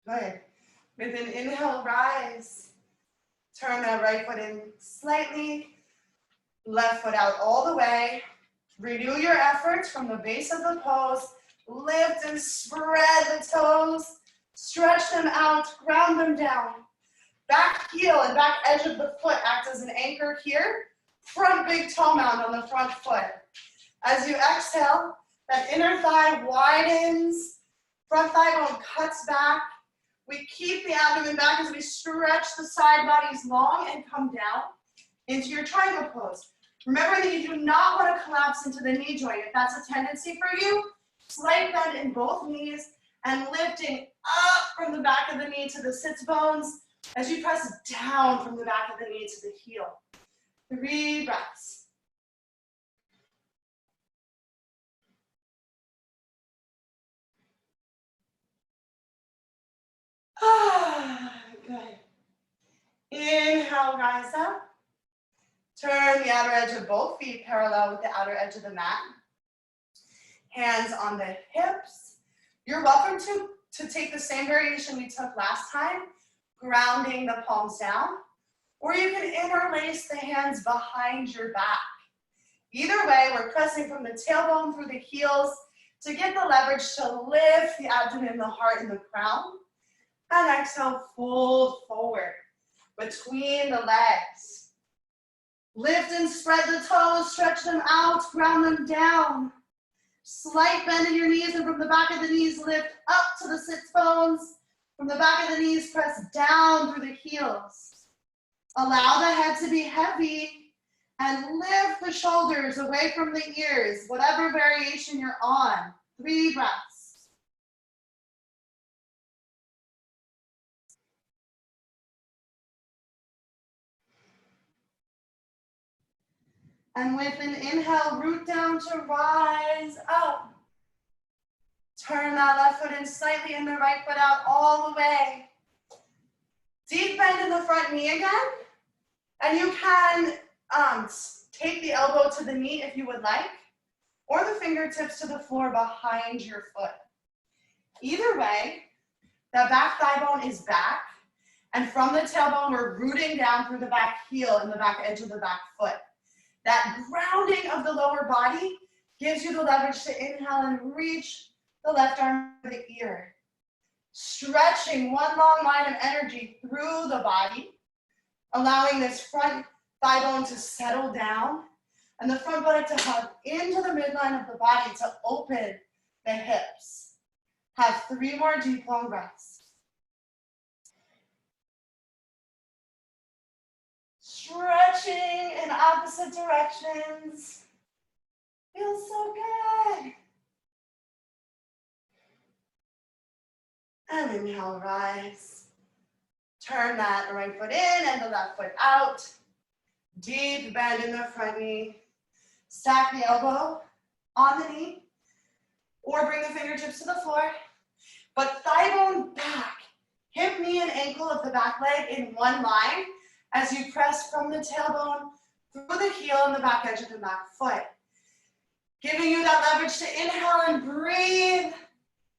Good. With an inhale, rise. Turn that right foot in slightly. Left foot out all the way. Renew your efforts from the base of the pose. Lift and spread the toes. Stretch them out, ground them down. Back heel and back edge of the foot act as an anchor here. Front big toe mound on the front foot. As you exhale, that inner thigh widens. Front thigh bone cuts back. We keep the abdomen back as we stretch the side bodies long and come down into your triangle pose. Remember that you do not want to collapse into the knee joint. If that's a tendency for you, slight bend in both knees and lifting up from the back of the knee to the sits bones as you press down from the back of the knee to the heel. 3 breaths. Good. Inhale, rise up. Turn the outer edge of both feet parallel with the outer edge of the mat. Hands on the hips. You're welcome to take the same variation we took last time, grounding the palms down, or you can interlace the hands behind your back. Either way, we're pressing from the tailbone through the heels to get the leverage to lift the abdomen, the heart, and the crown. And exhale, fold forward between the legs. Lift and spread the toes, stretch them out, ground them down. Slight bend in your knees, and from the back of the knees, lift up to the sits bones. From the back of the knees, press down through the heels. Allow the head to be heavy And lift the shoulders away from the ears, whatever variation you're on. 3 breaths. And with an inhale, root down to rise up. Turn that left foot in slightly and the right foot out all the way. Deep bend in the front knee again. And you can take the elbow to the knee if you would like, or the fingertips to the floor behind your foot. Either way, the back thigh bone is back. And from the tailbone, we're rooting down through the back heel and the back edge of the back foot. That grounding of the lower body gives you the leverage to inhale and reach the left arm to the ear. Stretching one long line of energy through the body, allowing this front thigh bone to settle down and the front buttock to hug into the midline of the body to open the hips. Have 3 more deep, long breaths. Stretching in opposite directions. Feels so good. And inhale, rise. Turn that right foot in and the left foot out. Deep bend in the front knee. Stack the elbow on the knee or bring the fingertips to the floor. But thigh bone back, hip, knee, and ankle of the back leg in one line as you press from the tailbone through the heel and the back edge of the back foot. Giving you that leverage to inhale and breathe.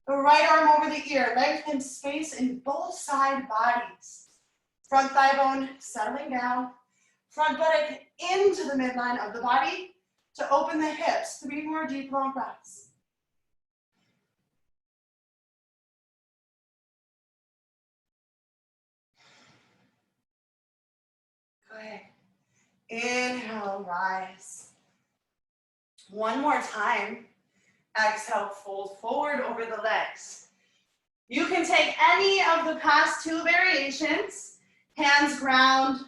The right arm over the ear, lengthen space in both side bodies. Front thigh bone settling down. Front buttock into the midline of the body to open the hips. 3 more deep, long breaths. Good. Inhale, rise. One more time. Exhale, fold forward over the legs. You can take any of the past 2 variations, hands ground,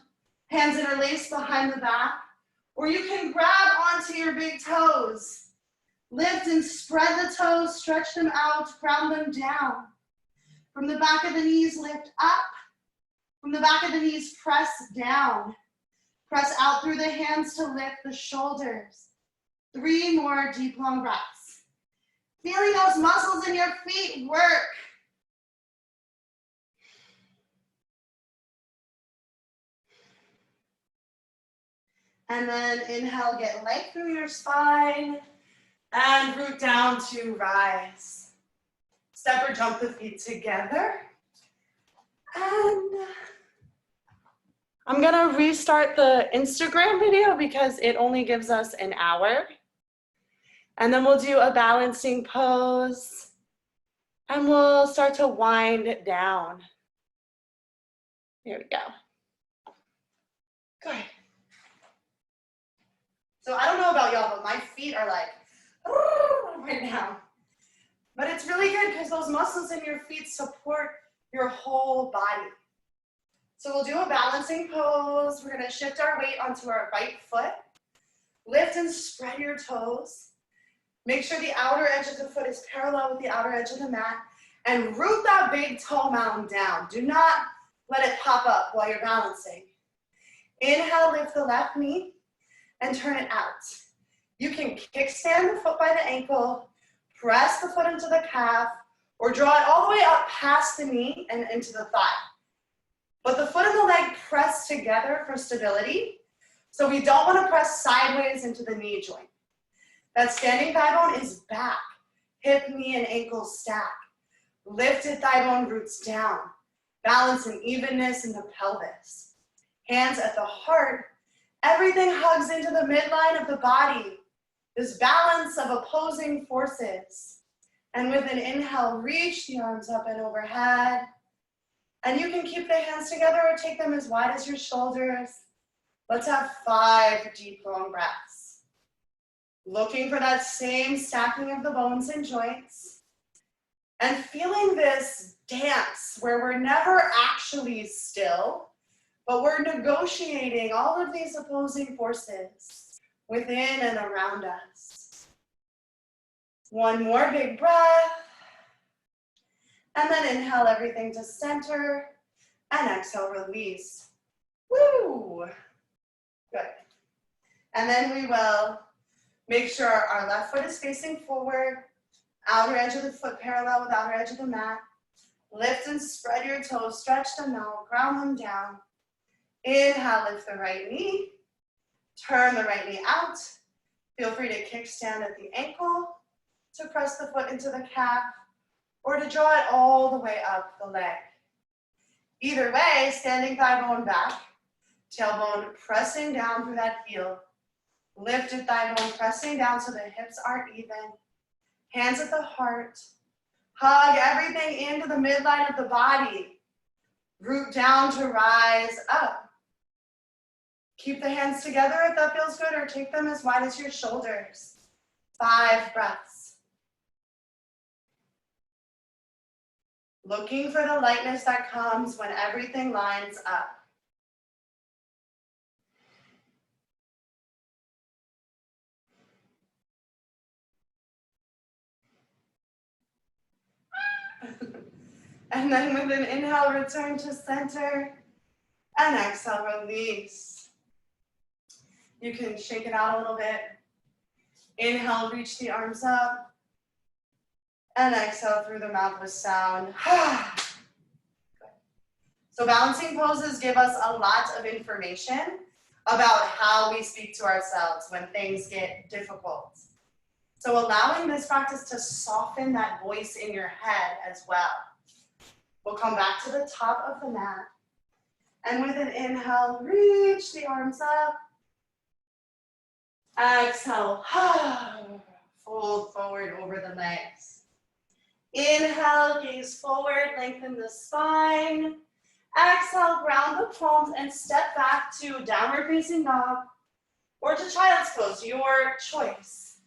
hands interlaced behind the back, or you can grab onto your big toes. Lift and spread the toes, stretch them out, ground them down. From the back of the knees, lift up. From the back of the knees, press down. Press out through the hands to lift the shoulders. 3 more deep, long breaths. Feeling those muscles in your feet work. And then inhale, get length through your spine and root down to rise. Step or jump the feet together. And I'm gonna restart the Instagram video because it only gives us an hour. And then we'll do a balancing pose and we'll start to wind down. Here we go. Good. So I don't know about y'all, but my feet are like, right now. But it's really good because those muscles in your feet support your whole body. So we'll do a balancing pose. We're gonna shift our weight onto our right foot. Lift and spread your toes. Make sure the outer edge of the foot is parallel with the outer edge of the mat. And root that big toe mountain down. Do not let it pop up while you're balancing. Inhale, lift the left knee and turn it out. You can kickstand the foot by the ankle, press the foot into the calf, or draw it all the way up past the knee and into the thigh. But the foot and the leg press together for stability, so we don't want to press sideways into the knee joint. That standing thigh bone is back, hip, knee, and ankle stack. Lifted thigh bone roots down, balance and evenness in the pelvis. Hands at the heart, everything hugs into the midline of the body. This balance of opposing forces. And with an inhale, reach the arms up and overhead. And you can keep the hands together or take them as wide as your shoulders. Let's have 5 deep, long breaths. Looking for that same stacking of the bones and joints. And feeling this dance where we're never actually still, But we're negotiating all of these opposing forces within and around us. One more big breath. And then inhale everything to center. And exhale, release. Woo! Good. And then we will make sure our left foot is facing forward. Outer edge of the foot parallel with outer edge of the mat. Lift and spread your toes. Stretch them out. Ground them down. Inhale, lift the right knee. Turn the right knee out. Feel free to kickstand at the ankle, to press the foot into the calf, or to draw it all the way up the leg. Either way, standing thigh bone back, tailbone pressing down through that heel. Lifted thigh bone pressing down so the hips are even. Hands at the heart. Hug everything into the midline of the body. Root down to rise up. Keep the hands together if that feels good, or take them as wide as your shoulders. 5 breaths. Looking for the lightness that comes when everything lines up. And then with an inhale, return to center. And exhale, release. You can shake it out a little bit. Inhale, reach the arms up. And exhale through the mouth with sound. So balancing poses give us a lot of information about how we speak to ourselves when things get difficult. So allowing this practice to soften that voice in your head as well. We'll come back to the top of the mat. And with an inhale, reach the arms up. Exhale, fold forward over the legs. Inhale, gaze forward, lengthen the spine. Exhale, ground the palms and step back to downward facing dog or to child's pose, your choice.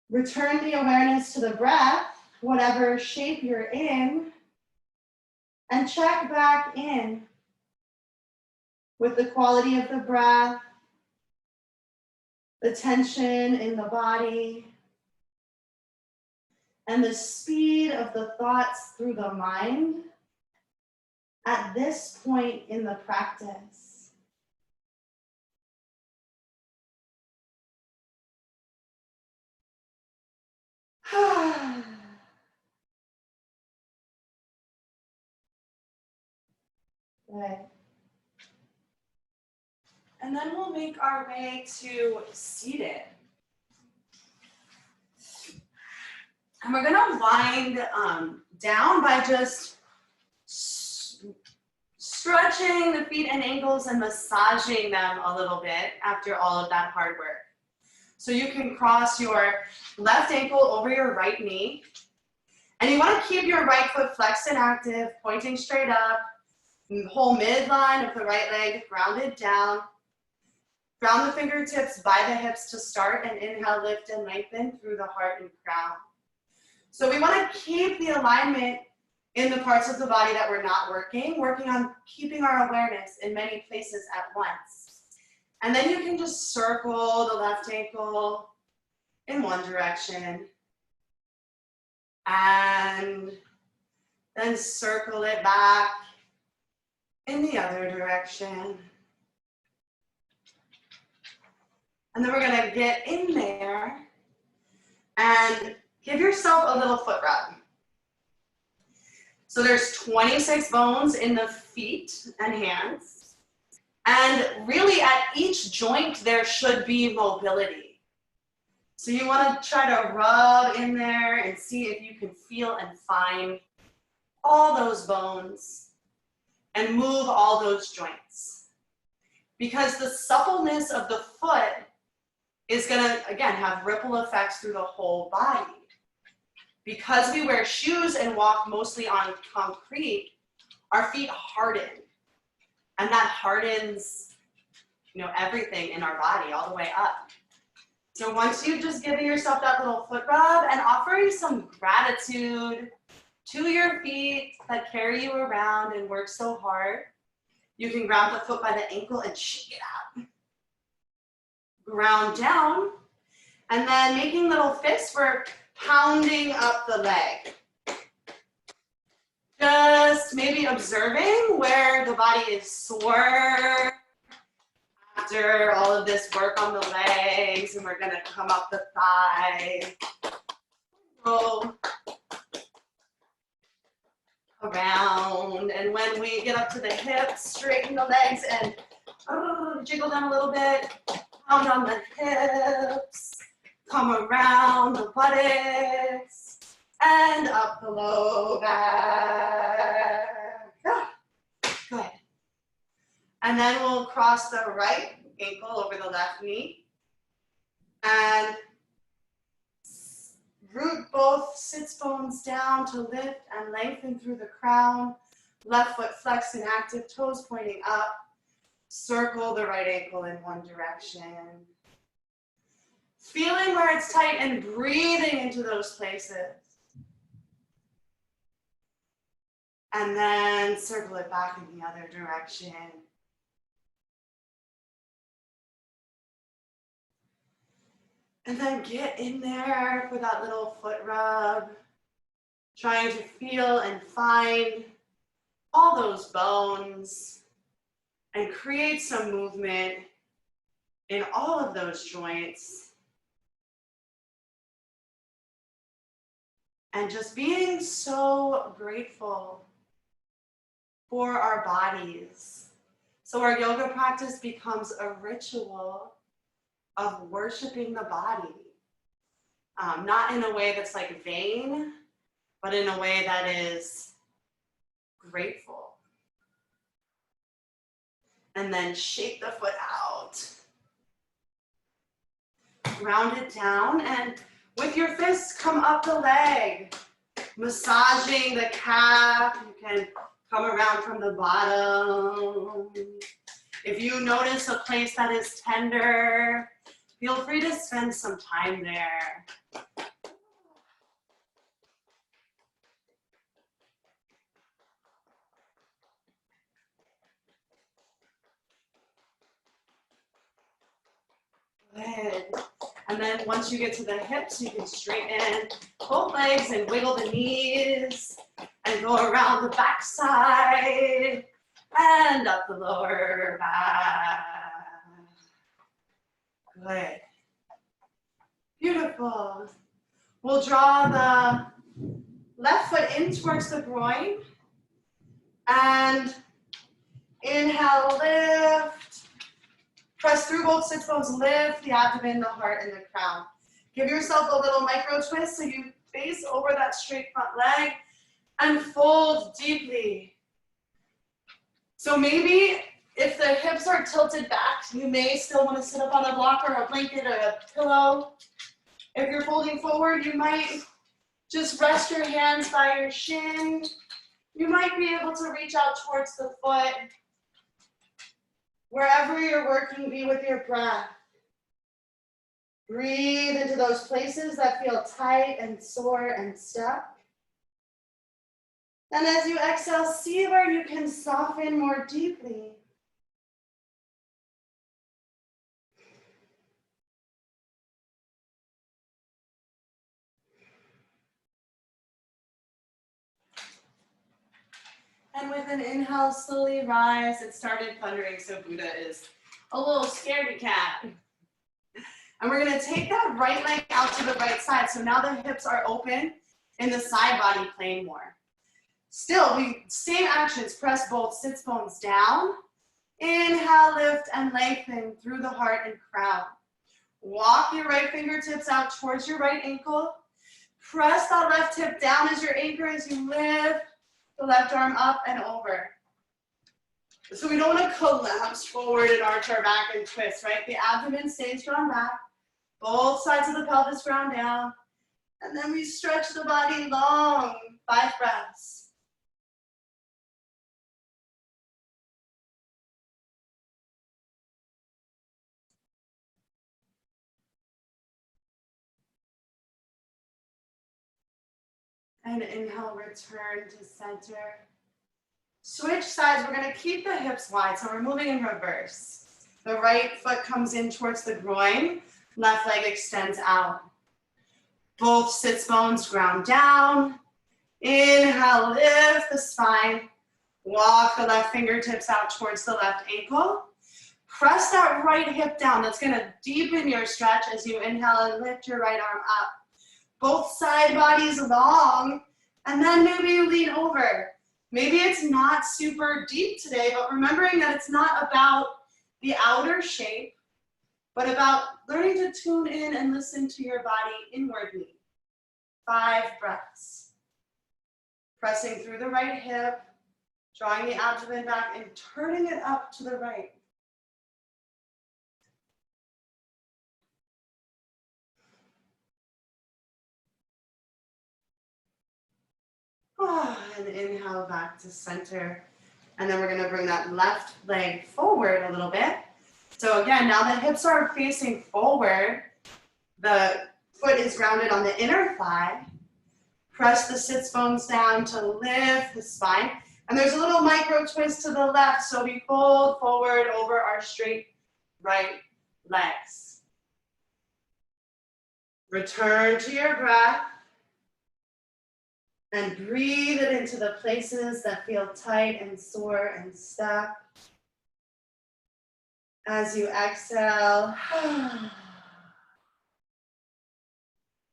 Return the awareness to the breath, whatever shape you're in, and check back in with the quality of the breath, the tension in the body, and the speed of the thoughts through the mind at this point in the practice. Good. And then we'll make our way to seated. And we're gonna wind down by just stretching the feet and ankles and massaging them a little bit after all of that hard work. So you can cross your left ankle over your right knee. And you wanna keep your right foot flexed and active, pointing straight up. Whole midline of the right leg grounded down. Ground the fingertips by the hips to start, and inhale, lift and lengthen through the heart and crown. So we want to keep the alignment in the parts of the body that we're not working on keeping our awareness in many places at once. And then you can just circle the left ankle in one direction and then circle it back in the other direction. And then we're gonna get in there and give yourself a little foot rub. So there's 26 bones in the feet and hands. And really at each joint, there should be mobility. So you wanna try to rub in there and see if you can feel and find all those bones and move all those joints. Because the suppleness of the foot is gonna, again, have ripple effects through the whole body. Because we wear shoes and walk mostly on concrete, our feet harden. And that hardens, everything in our body all the way up. So once you've just given yourself that little foot rub and offering some gratitude to your feet that carry you around and work so hard, You can grab the foot by the ankle and shake it out. Ground down. And then making little fists, we're pounding up the leg. Just maybe observing where the body is sore after all of this work on the legs, and we're gonna come up the thigh. Go around, and when we get up to the hips, straighten the legs and jiggle them a little bit, pound on the hips, come around the buttocks, and up the low back. Good. And then we'll cross the right ankle over the left knee, and root both sits bones down to lift and lengthen through the crown. Left foot flexed and active, toes pointing up. Circle the right ankle in one direction. Feeling where it's tight and breathing into those places. And then circle it back in the other direction. And then get in there for that little foot rub, trying to feel and find all those bones and create some movement in all of those joints. And just being so grateful for our bodies. So our yoga practice becomes a ritual of worshiping the body. Not in a way that's like vain, but in a way that is grateful. And then shake the foot out. Round it down, and with your fists, come up the leg. Massaging the calf. You can come around from the bottom. If you notice a place that is tender, feel free to spend some time there. Good. And then once you get to the hips, you can straighten both legs and wiggle the knees and go around the back side and up the lower back. Good. Beautiful. We'll draw the left foot in towards the groin and inhale, lift. Press through both sits bones, lift the abdomen, the heart, and the crown. Give yourself a little micro twist so you face over that straight front leg and fold deeply. So maybe if the hips are tilted back, you may still want to sit up on a block or a blanket or a pillow. If you're folding forward, you might just rest your hands by your shin. You might be able to reach out towards the foot. Wherever you're working, be with your breath. Breathe into those places that feel tight and sore and stuck. And as you exhale, see where you can soften more deeply. And with an inhale, slowly rise. It started thundering, so Buddha is a little scaredy cat. And we're gonna take that right leg out to the right side. So now the hips are open in the side body plane more. Still, same actions, press both sits bones down. Inhale, lift and lengthen through the heart and crown. Walk your right fingertips out towards your right ankle. Press that left hip down as your anchor as you lift the left arm up and over. So we don't want to collapse forward and arch our back and twist, right? The abdomen stays drawn back. Both sides of the pelvis ground down. And then we stretch the body long. 5 breaths. And inhale, return to center. Switch sides, we're gonna keep the hips wide, so we're moving in reverse. The right foot comes in towards the groin, left leg extends out. Both sits bones ground down. Inhale, lift the spine. Walk the left fingertips out towards the left ankle. Press that right hip down. That's gonna deepen your stretch as you inhale and lift your right arm up. Both side bodies long, and then maybe you lean over. Maybe it's not super deep today, but remembering that it's not about the outer shape, but about learning to tune in and listen to your body inwardly. 5 breaths. Pressing through the right hip, drawing the abdomen back and turning it up to the right. And inhale back to center. And then we're gonna bring that left leg forward a little bit. So again, now the hips are facing forward. The foot is grounded on the inner thigh. Press the sits bones down to lift the spine. And there's a little micro twist to the left, so we fold forward over our straight right legs. Return to your breath. And breathe it into the places that feel tight and sore and stuck. As you exhale,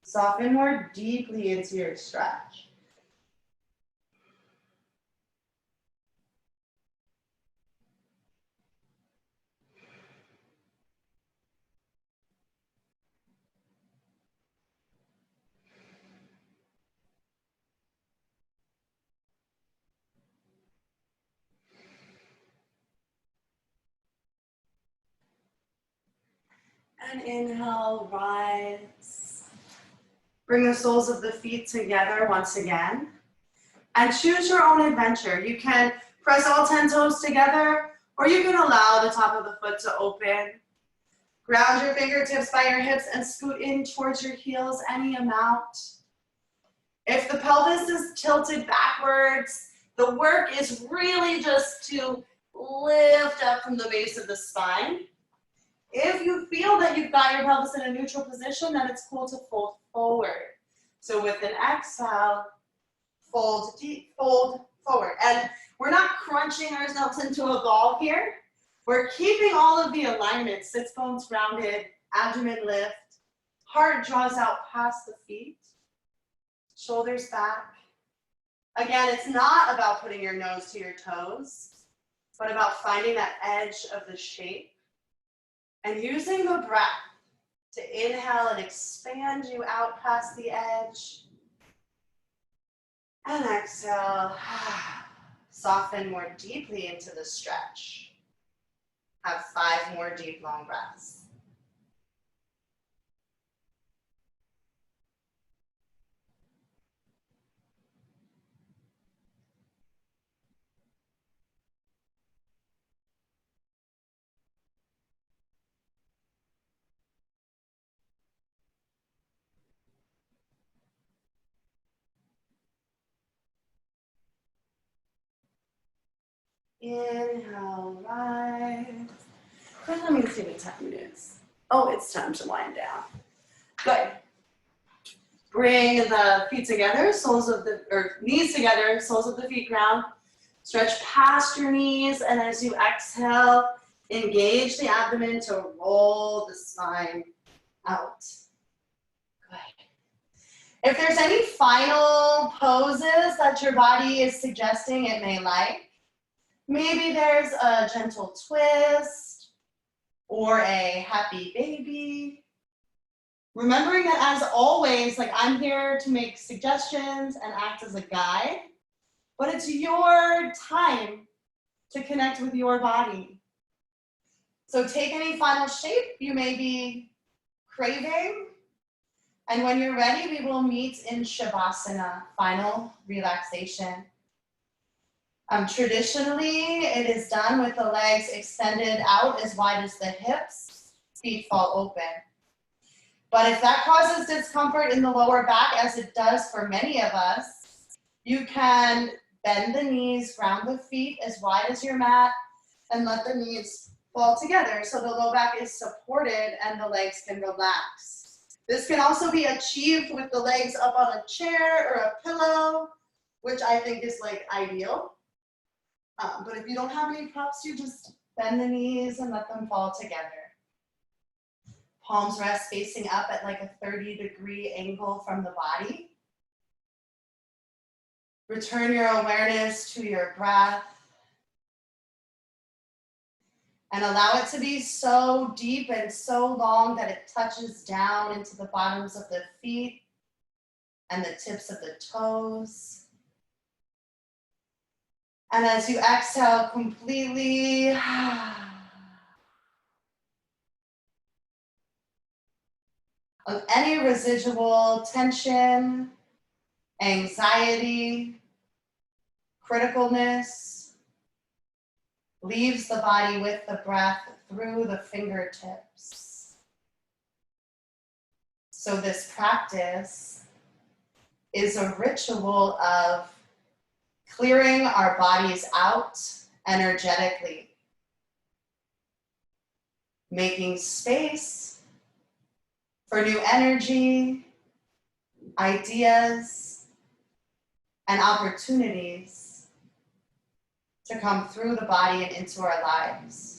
soften more deeply into your stretch. And inhale, rise. Bring the soles of the feet together once again. And choose your own adventure. You can press all 10 toes together, or you can allow the top of the foot to open. Ground your fingertips by your hips and scoot in towards your heels any amount. If the pelvis is tilted backwards, the work is really just to lift up from the base of the spine. If you feel that you've got your pelvis in a neutral position, then it's cool to fold forward. So with an exhale, fold deep, fold forward. And we're not crunching ourselves into a ball here. We're keeping all of the alignment, sits bones grounded, abdomen lift, heart draws out past the feet, shoulders back. Again, it's not about putting your nose to your toes, but about finding that edge of the shape. And using the breath to inhale and expand you out past the edge. And exhale, soften more deeply into the stretch. Have 5 more deep, long breaths. Inhale, rise. And let me see what time it is. Oh, it's time to wind down. Good. Bring the feet together, knees together, soles of the feet ground. Stretch past your knees, and as you exhale, engage the abdomen to roll the spine out. Good. If there's any final poses that your body is suggesting it may like, maybe there's a gentle twist or a happy baby. Remembering that as always, like I'm here to make suggestions and act as a guide, but it's your time to connect with your body. So take any final shape you may be craving. And when you're ready, we will meet in Savasana, final relaxation. Traditionally, it is done with the legs extended out as wide as the hips, feet fall open. But if that causes discomfort in the lower back, as it does for many of us, you can bend the knees, ground the feet as wide as your mat, and let the knees fall together so the low back is supported and the legs can relax. This can also be achieved with the legs up on a chair or a pillow, which I think is like ideal. But if you don't have any props, you just bend the knees and let them fall together. Palms rest facing up at like a 30-degree angle from the body. Return your awareness to your breath. And allow it to be so deep and so long that it touches down into the bottoms of the feet and the tips of the toes. And as you exhale completely, of any residual tension, anxiety, criticalness, leaves the body with the breath through the fingertips. So this practice is a ritual of clearing our bodies out energetically, making space for new energy, ideas, and opportunities to come through the body and into our lives.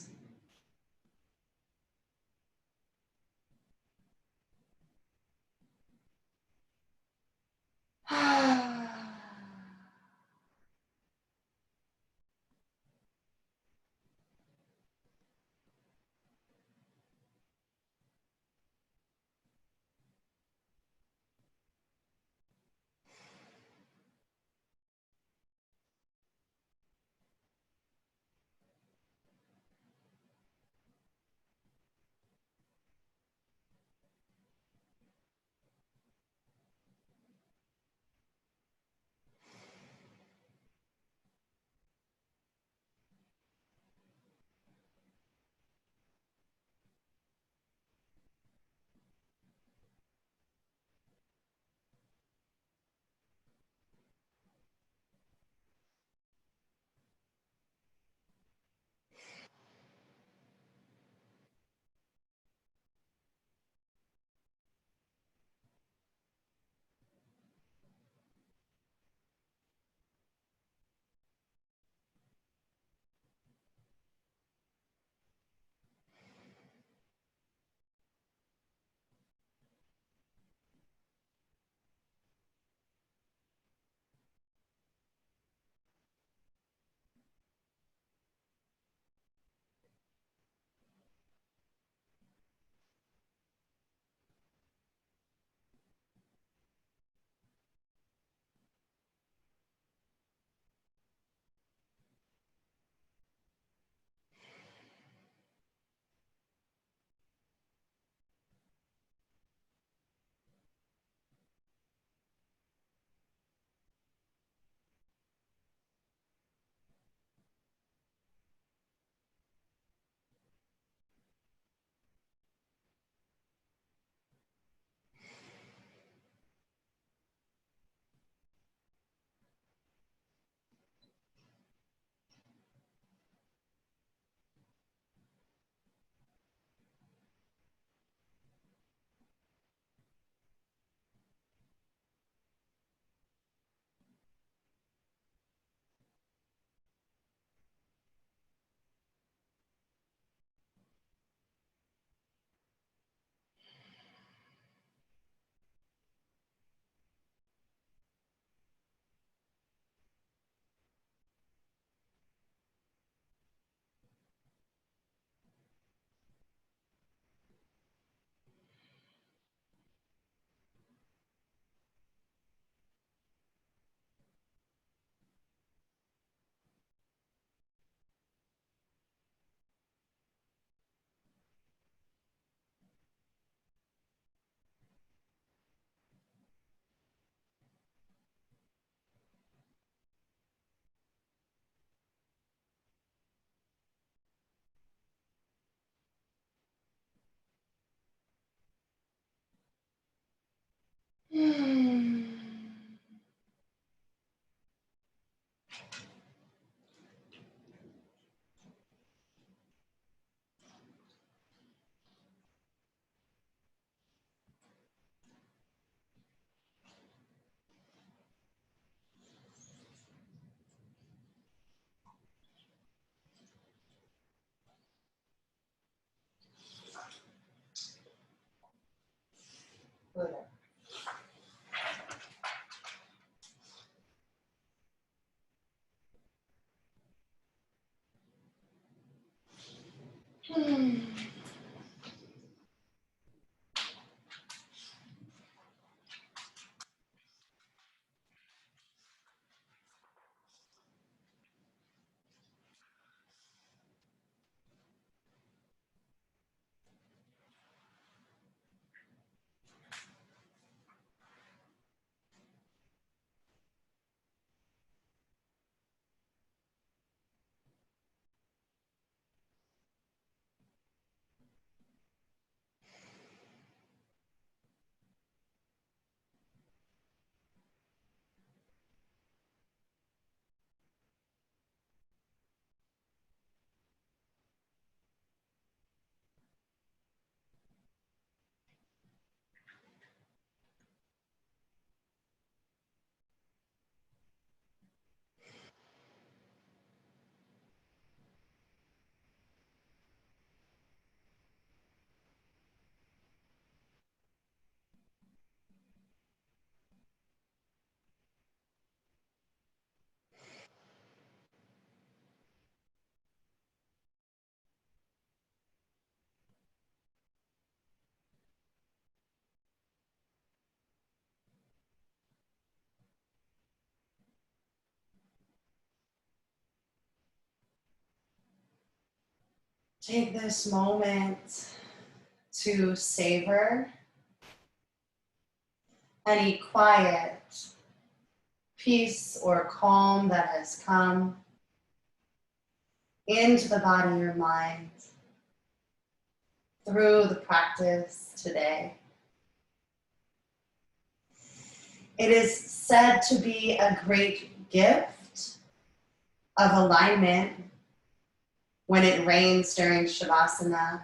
Good. Take this moment to savor any quiet, peace, or calm that has come into the body or mind through the practice today. It is said to be a great gift of alignment when it rains during Savasana,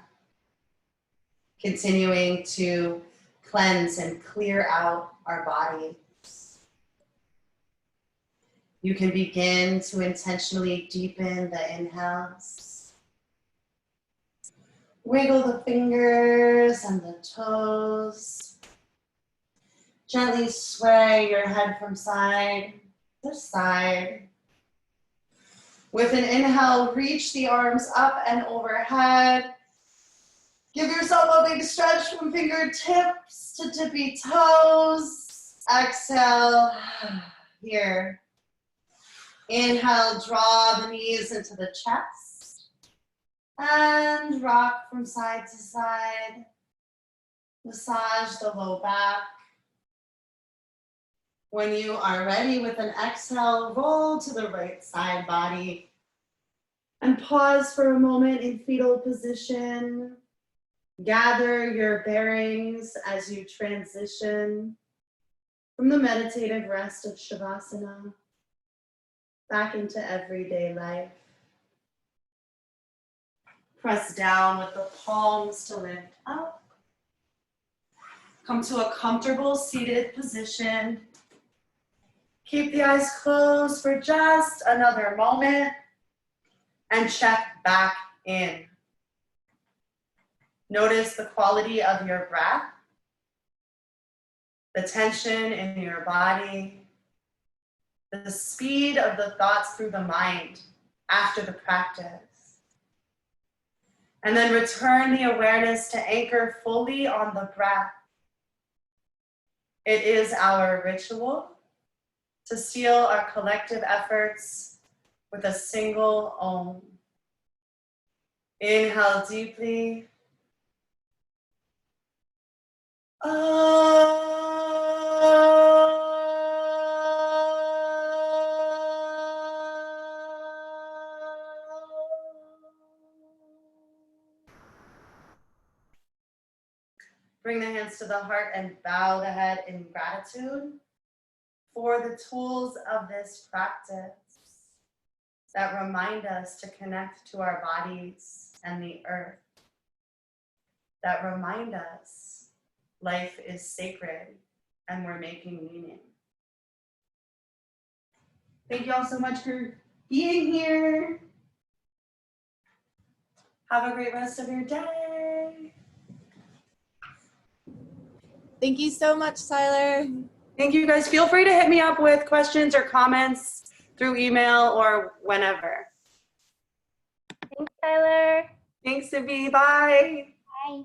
continuing to cleanse and clear out our bodies. You can begin to intentionally deepen the inhales. Wiggle the fingers and the toes. Gently sway your head from side to side. With an inhale, reach the arms up and overhead. Give yourself a big stretch from fingertips to tippy toes. Exhale here. Inhale, draw the knees into the chest and rock from side to side. Massage the low back. When you are ready with an exhale, roll to the right side body and pause for a moment in fetal position. Gather your bearings as you transition from the meditative rest of Savasana back into everyday life. Press down with the palms to lift up. Come to a comfortable seated position. Keep the eyes closed for just another moment and check back in. Notice the quality of your breath, the tension in your body, the speed of the thoughts through the mind after the practice. And then return the awareness to anchor fully on the breath. It is our ritual to seal our collective efforts with a single Om. Inhale deeply. Bring the hands to the heart and bow the head in gratitude for the tools of this practice that remind us to connect to our bodies and the earth, that remind us life is sacred and we're making meaning. Thank you all so much for being here. Have a great rest of your day. Thank you so much, Tyler. Thank you guys. Feel free to hit me up with questions or comments through email or whenever. Thanks, Tyler. Thanks, Sibi. Bye. Bye.